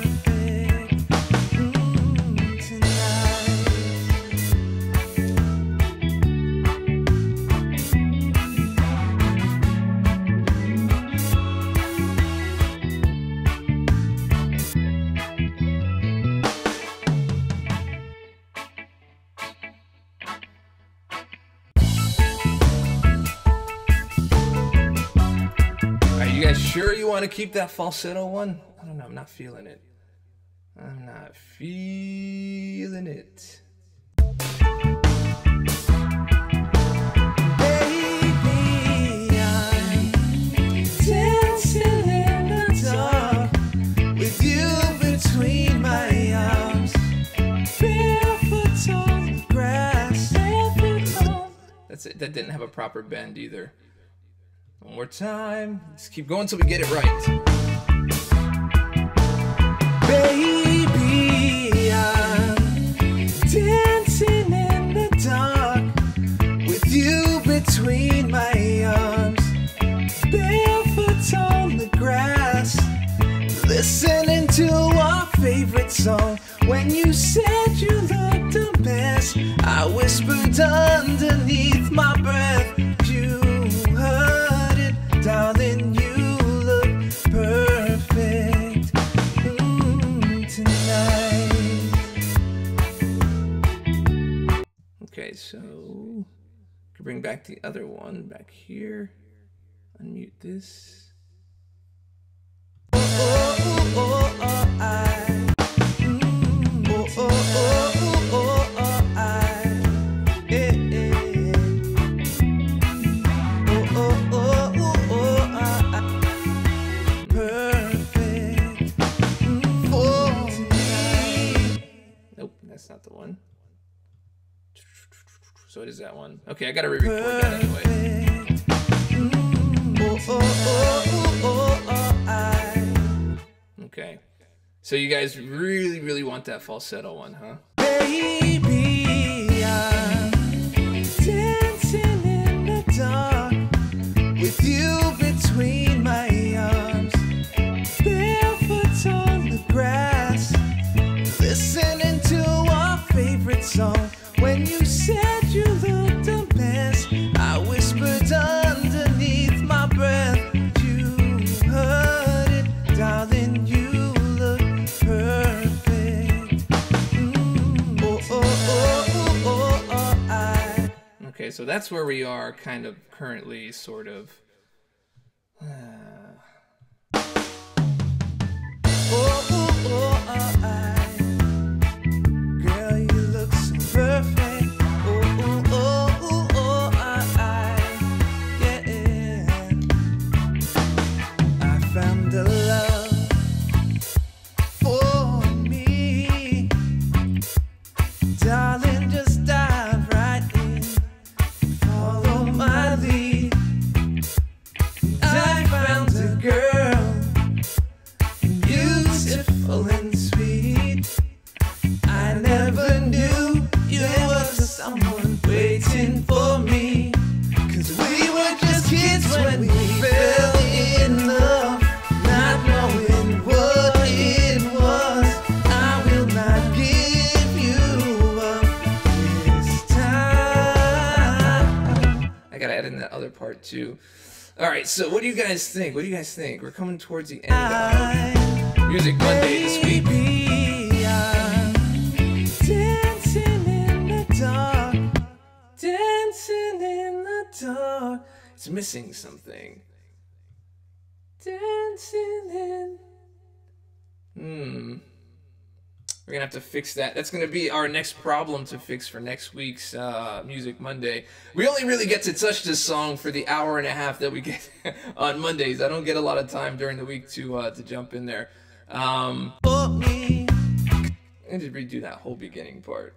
You guys sure you want to keep that falsetto one? I don't know, I'm not feeling it. I'm not feeling it. Baby, I'm dancing in the dark with you between my arms, barefoot on the grass, barefoot on. That's it. That didn't have a proper bend either. One more time. Just keep going till we get it right. Baby, I'm dancing in the dark with you between my arms, barefoot on the grass, listening to our favorite song. When you said you looked a mess, I whispered underneath my breath. You heard it, darling. You look perfect tonight. Okay, so can bring back the other one back here. Unmute this. Oh, oh, oh, oh, I. Oh, oh, oh, oh, oh, oh, I. Eh, eh. Oh, oh, oh, oh, oh, I. Perfect for me. Nope, that's not the one. So it is that one. Okay, I gotta re-record that anyway. Oh, oh, oh, oh, oh, oh, I. Okay. So you guys really, really want that falsetto one, huh? Baby, I'm dancing in the dark with you between my arms, barefoot on the grass, listening to our favorite song. When you said you looked a mess, I whispered underneath my breath. You heard it, darling. You look perfect. Oh, oh, oh, oh, oh, oh, I. Okay, so that's where we are kind of currently, sort of. too. All right, so what do you guys think? What do you guys think? We're coming towards the end of Music Monday this week. I'm dancing in the dark, dancing in the dark. It's missing something. Dancing in. We're gonna have to fix that. That's gonna be our next problem to fix for next week's Music Monday. We only really get to touch this song for the hour and a half that we get on Mondays. I don't get a lot of time during the week to jump in there. For me, And just redo that whole beginning part.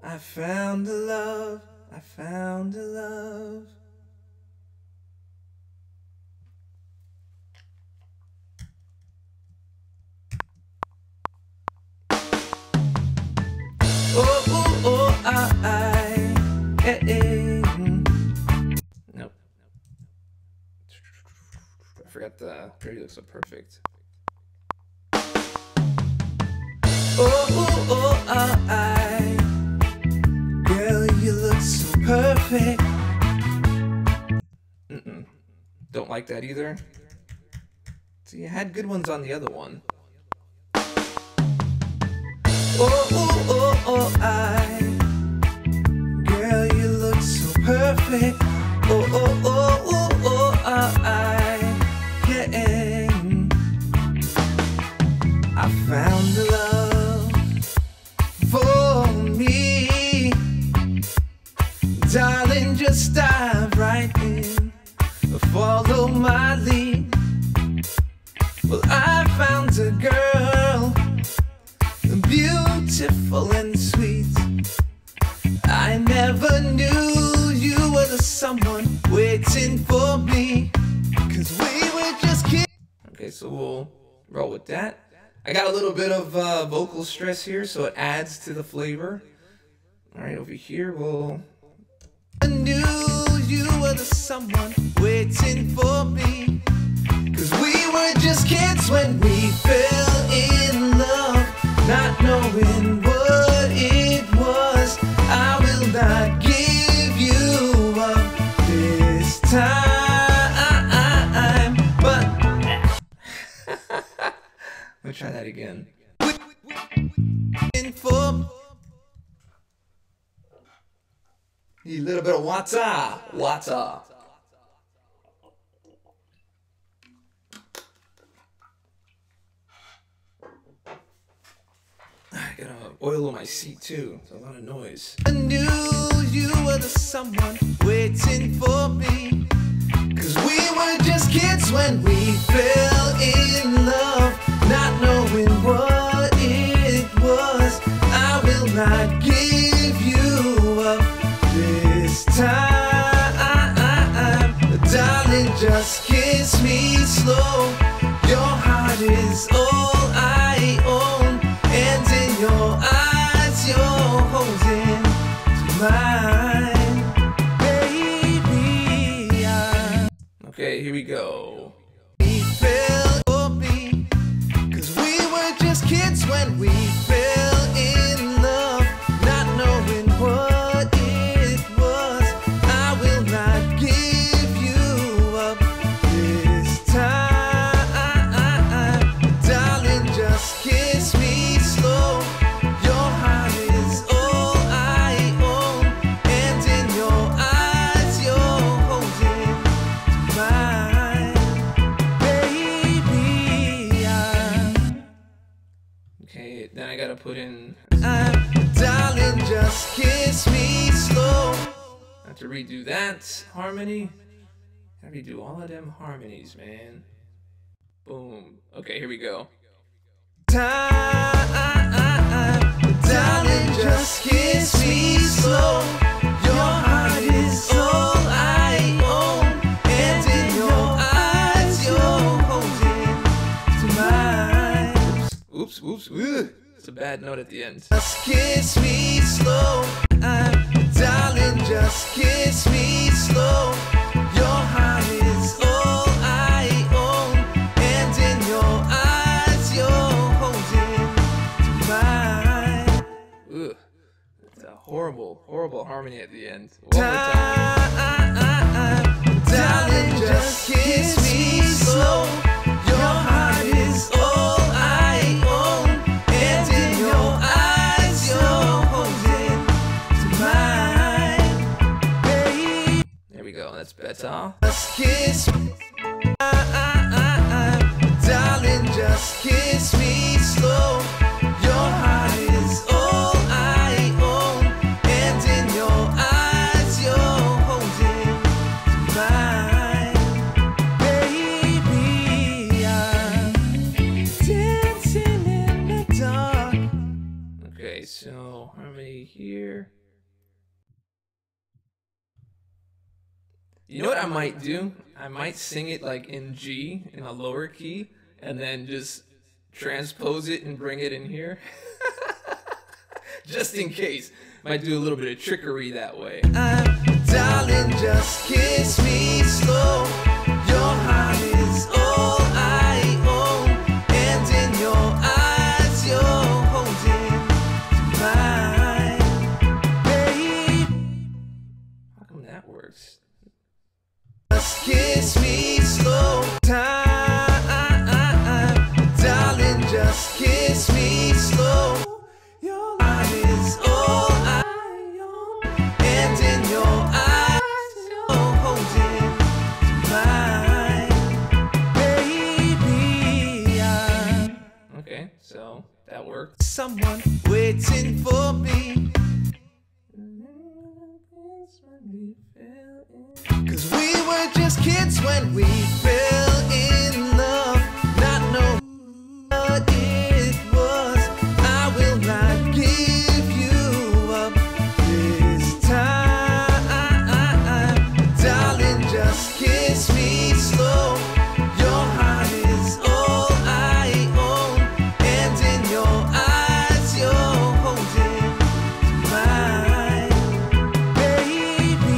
I found a love, I found a love. Oh, oh, oh, Nope. I forgot the pretty looks so perfect. Oh, oh, oh, girl, you look so perfect. Don't like that either. So you had good ones on the other one. Oh, oh, oh, girl, you look so perfect. Oh, oh, oh, oh, yeah. I found a love for me. Darling, just dive right in. Follow my lead. Well, I found a girl, beautiful and sweet. I never knew you were the someone waiting for me, 'cause we were just kids. Okay, so we'll roll with that. I got a little bit of vocal stress here, so it adds to the flavor. All right, over here we'll... I knew you were the someone waiting for me, 'cause we were just kids when we fell in love, not knowing what it was. I will not give you up this time, but Let's try that again. Need a little bit of water. Wata. I gotta oil on my seat too. It's a lot of noise. I knew you were the someone waiting for me, 'cause we were just kids when we fell in love, not knowing what it was. I will not give you up this time. Darling, just kiss me slow. Your heart is all I own, and in your eyes you're holding to mine, baby. Okay, here we go. We fell for me, 'cause we were just kids when we fell in love, not knowing what it was. I will not give you up this time. Darling, just kiss me slow. Your heart is all I own, and in your eyes you're holding to mine, baby. Okay, then I gotta put in... Darling, just kiss me slow. I have to redo that harmony. Gotta redo all of them harmonies, man. Boom. Okay, here we go. Darling, just kiss me slow. Your heart is all I own, and in your eyes you're holding to mine. Oops, oops, ugh. It's a bad note at the end. Just kiss me slow. Darling, just kiss me slow. Your heart is all I own, and in your eyes you're holding to mine. Ugh. It's a horrible, horrible horrible harmony at the end. One more time. Darling, just kiss me slow. Your heart is all I own, and in your eyes you're holding to mine, babe. There we go. That's better. Just kiss me. Darling, just kiss me slow. Your heart is all I own, and in your eyes you're holding to mine, baby. I'm dancing in the dark. Okay, so harmony here. You know what I might do? I might sing it like in G, in a lower key, and then just transpose it and bring it in here. Just in case. Might do a little bit of trickery that way. Darling, just kiss me slow. Your heart is all I own, and in your eyes you're holding mine, babe. How come that works? Just kiss me slow. Darling, just kiss me slow. Your heart is all I own, and in your eyes you're holding mine, baby. Okay, so that worked. Someone waiting for me. 'Cause we were just kids when we fell in love, not knowing what it was. I will not give you up this time. Darling, just kiss me slow. Your heart is all I own, and in your eyes you're holding mine, baby.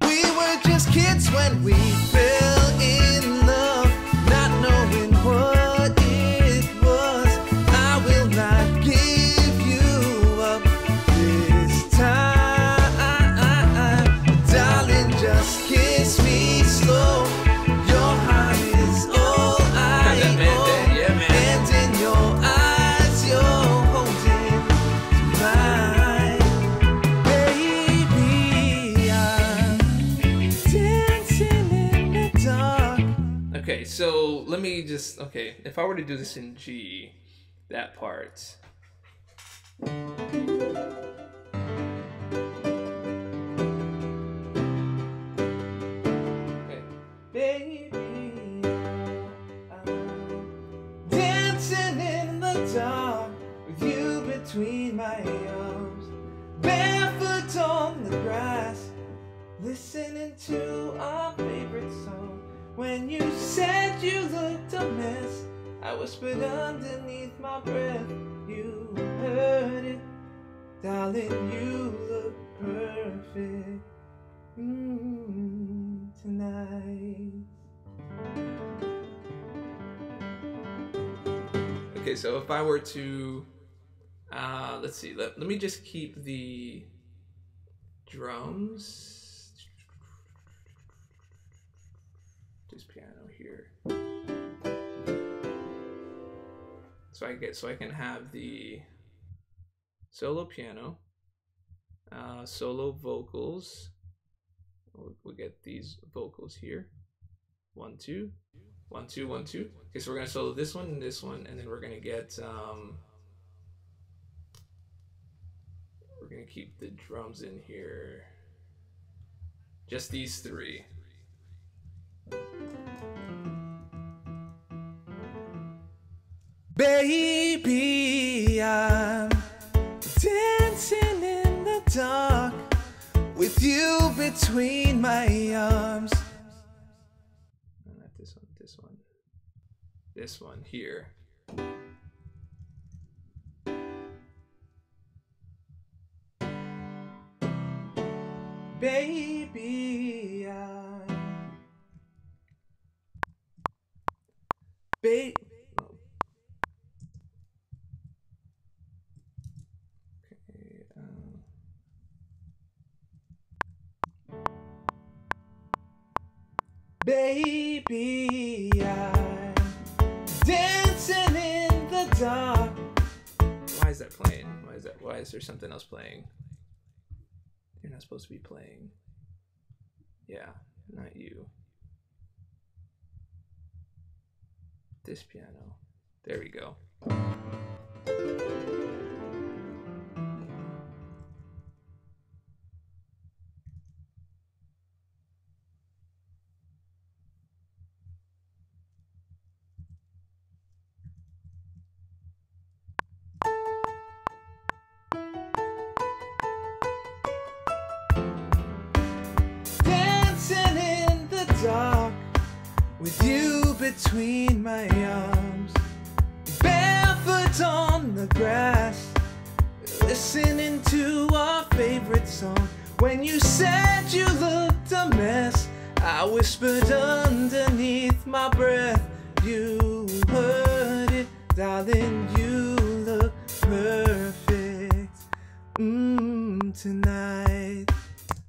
We were just kids when we fell in love, not knowing what it was. I will not give you up this time. Darling, just kiss me slow. Your heart is all I That man own, dead? Yeah, man. and in your eyes you're holding mine, baby. I'm dancing in the dark. Okay, so let me just, okay, if I were to do this in G, that part. Okay. Baby, I'm dancing in the dark with you between my arms, barefoot on the grass, listening to our favorite song. When you said you looked a mess, I whispered underneath my breath. You heard it, darling, you look perfect tonight. Okay, so if I were to, let's see, let me just keep the drums. Just piano here. So I can have the solo piano, solo vocals. We'll get these vocals here. 1 2 1 2 1 2. Okay, so we're gonna solo this one, and then we're gonna get we're gonna keep the drums in here. Just these three. Baby, I'm dancing in the dark with you between my arms. Not this one, this one. This one here. Baby, baby. Okay, that playing? Why is that? Why is there something else playing? You're not supposed to be playing. Yeah, not you. This piano. There we go. Dancing in the dark with you between my arms, barefoot on the grass, listening to our favorite song. When you said you looked a mess, I whispered underneath my breath, you heard it, darling, you look perfect tonight.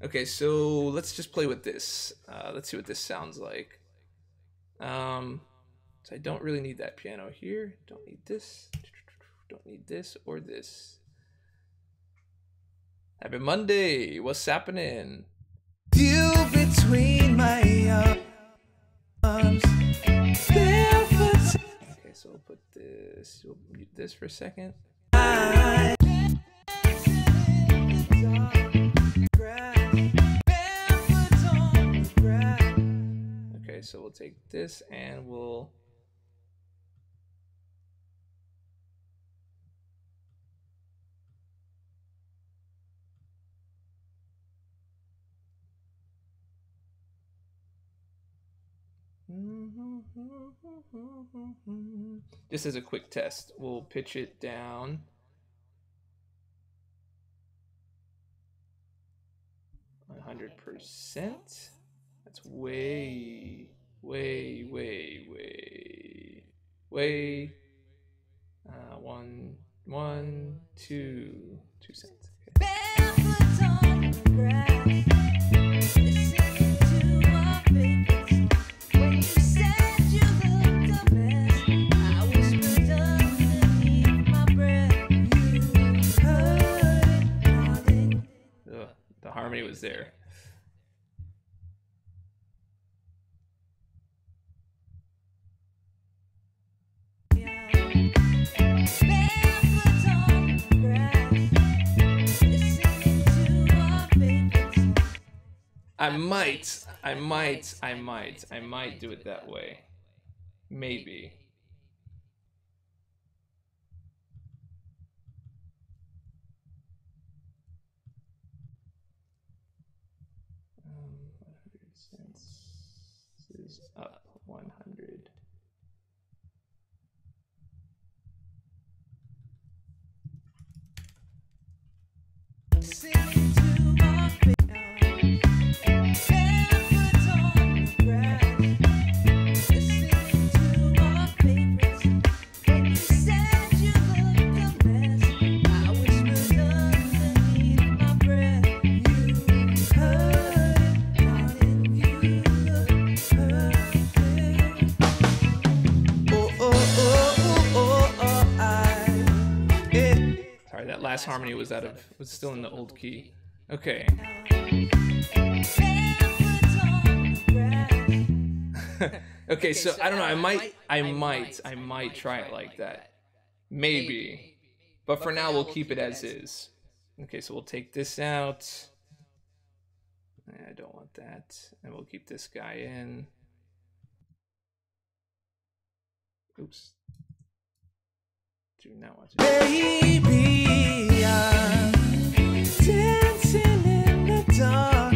Okay, so let's just play with this. Let's see what this sounds like. So I don't really need that piano here. Don't need this. Don't need this or this. Happy Monday. What's happening? You between my arms, barefoot. Okay, so we'll put this. We'll mute this for a second. Okay, so we'll take this and we'll. Just as a quick test, we'll pitch it down. %. That's way. 2 cents. Ugh, the harmony was there. I might do it that way. Maybe. This is up 100. That last harmony was was still in the old key. Okay. Okay, so I don't know, I might try it like that. Maybe. But for now we'll keep it as is. Okay, so we'll take this out. I don't want that. And we'll keep this guy in. Oops. Do not want to. Baby, I'm dancing in the dark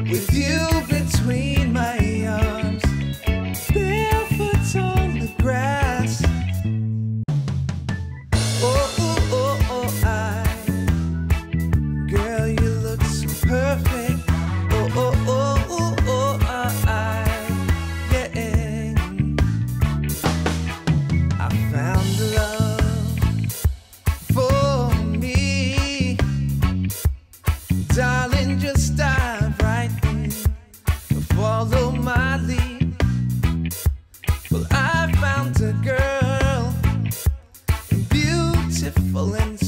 with you between my arms, barefoot on the grass. Girl, you look so perfect. I found love for me. Darling, just dive right in, follow my lead. Well, I found a girl, beautiful and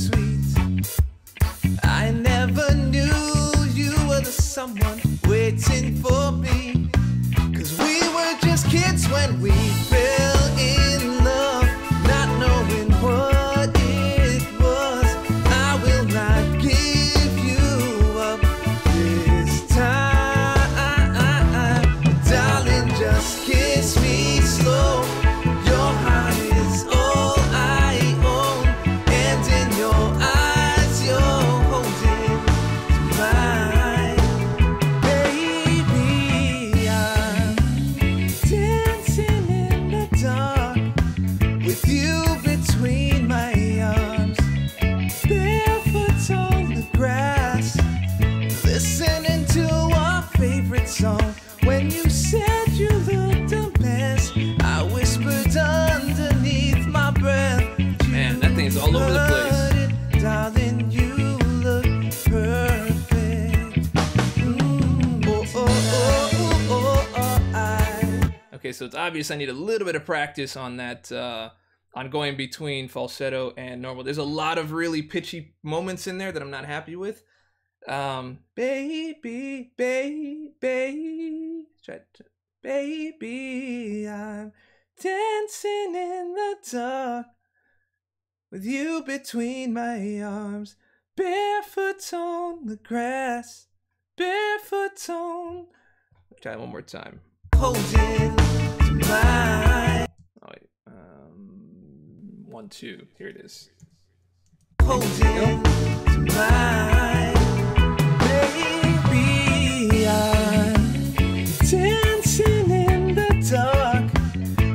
fell in love, not knowing what it was. I will not give you up this time. Darling, just kiss me slow. Your heart is all I own, and in your eyes you're holding mine. Baby, I'm dancing in the dark with you between my arms, barefoot on the grass, listening to our favorite song. When you said you looked a mess, I whispered underneath my breath. Man, that thing's all over the place. Darling, you look perfect. Okay, so it's obvious I need a little bit of practice on that, on going between falsetto and normal. There's a lot of really pitchy moments in there that I'm not happy with. Baby, Baby, I'm dancing in the dark with you between my arms, barefoot on the grass, barefoot on. try it one more time. Holding to my. Oh wait, 1, 2. Here it is. Holding to my. Baby, I'm dancing in the dark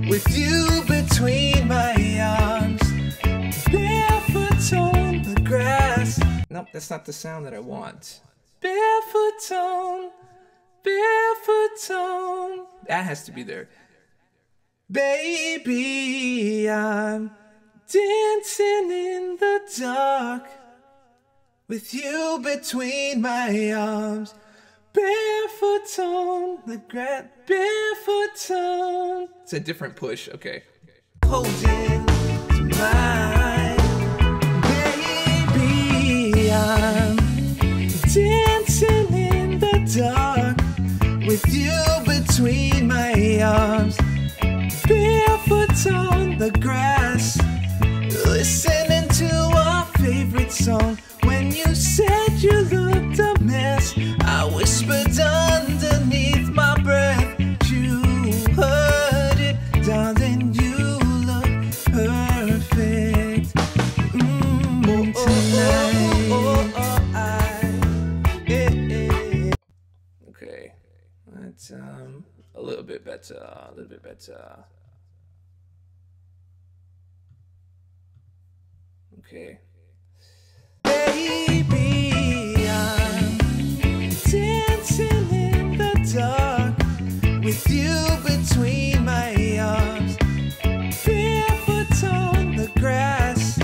with you between my arms, barefoot on the grass. Nope, that's not the sound that I want. Barefoot on, barefoot on. That has to be there. Baby, I'm dancing in the dark with you between my arms, barefoot on the grass, barefoot on. It's a different push. Okay. Holding to my. Baby, I'm dancing in the dark with you between my arms, barefoot on the grass, listening to our favorite song. When you said you looked a mess, I whispered underneath my breath. You heard it, darling, you look perfect. Tonight. Okay. That's a little bit better. A little bit better. Okay. Baby, I'm dancing in the dark with you between my arms, barefoot on the grass,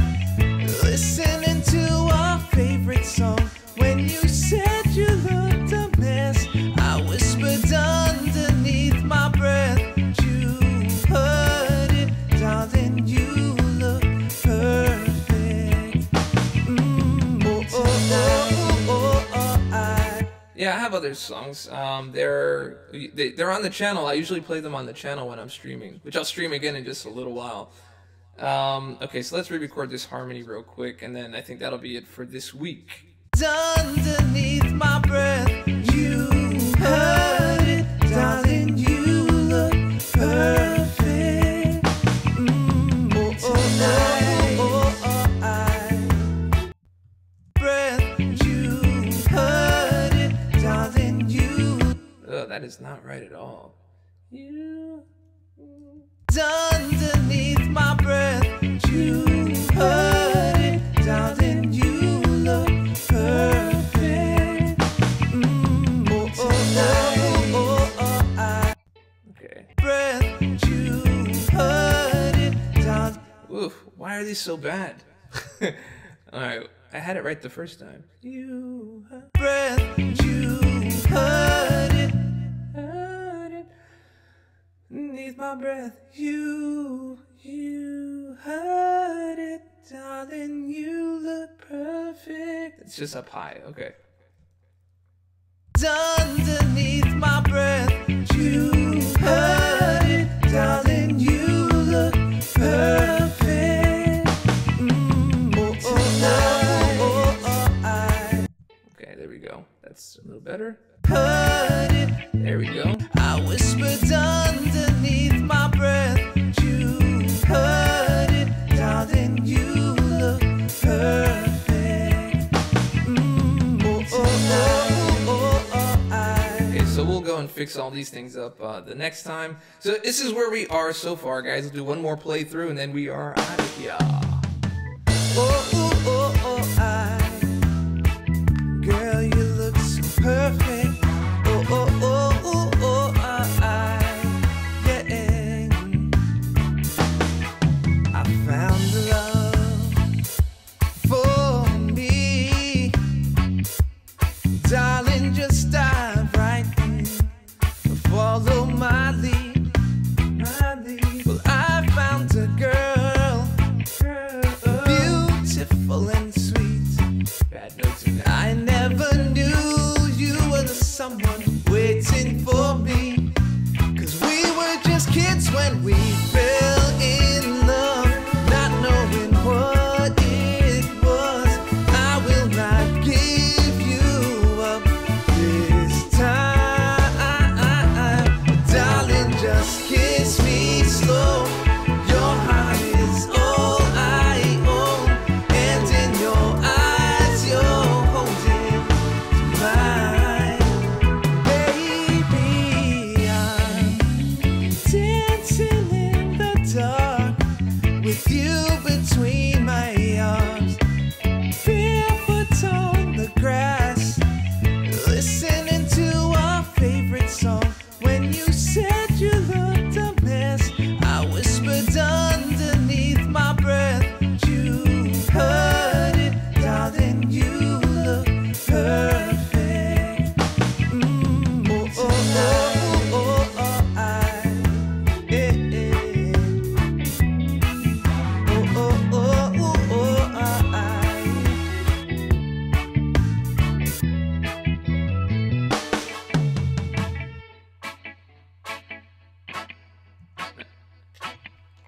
listening to our favorite song. When you said you looked a mess, I whispered underneath my breath. You heard it, darling, you look perfect. Yeah, I have other songs. They're on the channel. I usually play them on the channel when I'm streaming, which I'll stream again in just a little while. Okay, so let's re-record this harmony real quick, and then I think that'll be it for this week. Underneath my breath, you heard it, darling, you look perfect. Breath, you heard it, darling, you. Oh, that is not right at all. You. Underneath my breath, you heard it, darling, you look perfect. Okay. Breath, you heard it, darling. Oof, why are these so bad? Alright, I had it right the first time. You breath, you heard it, beneath my breath. You heard it, darling. You look perfect. It's just up high. Okay. Underneath my breath, you heard it, darling. That's a little better. Heard it. There we go. I whispered underneath my breath. You heard it, darling. You look perfect. Okay, so we'll go and fix all these things up the next time. So this is where we are so far, guys. We'll do one more playthrough and then we are out of here. Girl, you look so perfect. Yeah. I found love for me. Darling, just dive right in. Follow my lead. Well, I found a girl, beautiful and sweet. Bad notes in there. I never knew you were the someone waiting for me. 'Cause we were just kids when we fell in love, not knowing what it was. I will not give you up this time. Darling, just kiss me slow. Your heart is all I own, and in your eyes you're holding mine. Baby, I'm dancing in the dark with you between my arms, barefoot on the grass, listening to our favorite song. When you said you looked a mess, I whispered underneath my breath. You heard it, darling. You look perfect.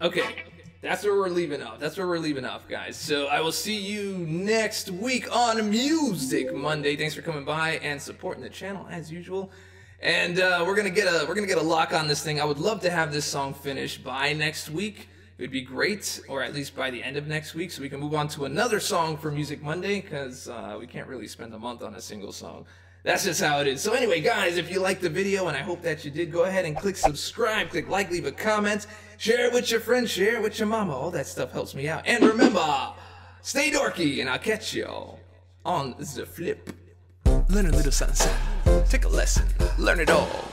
Okay, that's where we're leaving off. That's where we're leaving off, guys. So I will see you next week on Music Monday. Thanks for coming by and supporting the channel as usual. And we're gonna get a lock on this thing. I would love to have this song finished by next week. It would be great, or at least by the end of next week, so we can move on to another song for Music Monday, because we can't really spend a month on a single song. That's just how it is. So anyway, guys, if you liked the video, and I hope that you did, go ahead and click subscribe, click like, leave a comment, share it with your friends, share it with your mama. All that stuff helps me out. And remember, stay dorky, and I'll catch y'all on the flip. Learn a little something, take a lesson, learn it all.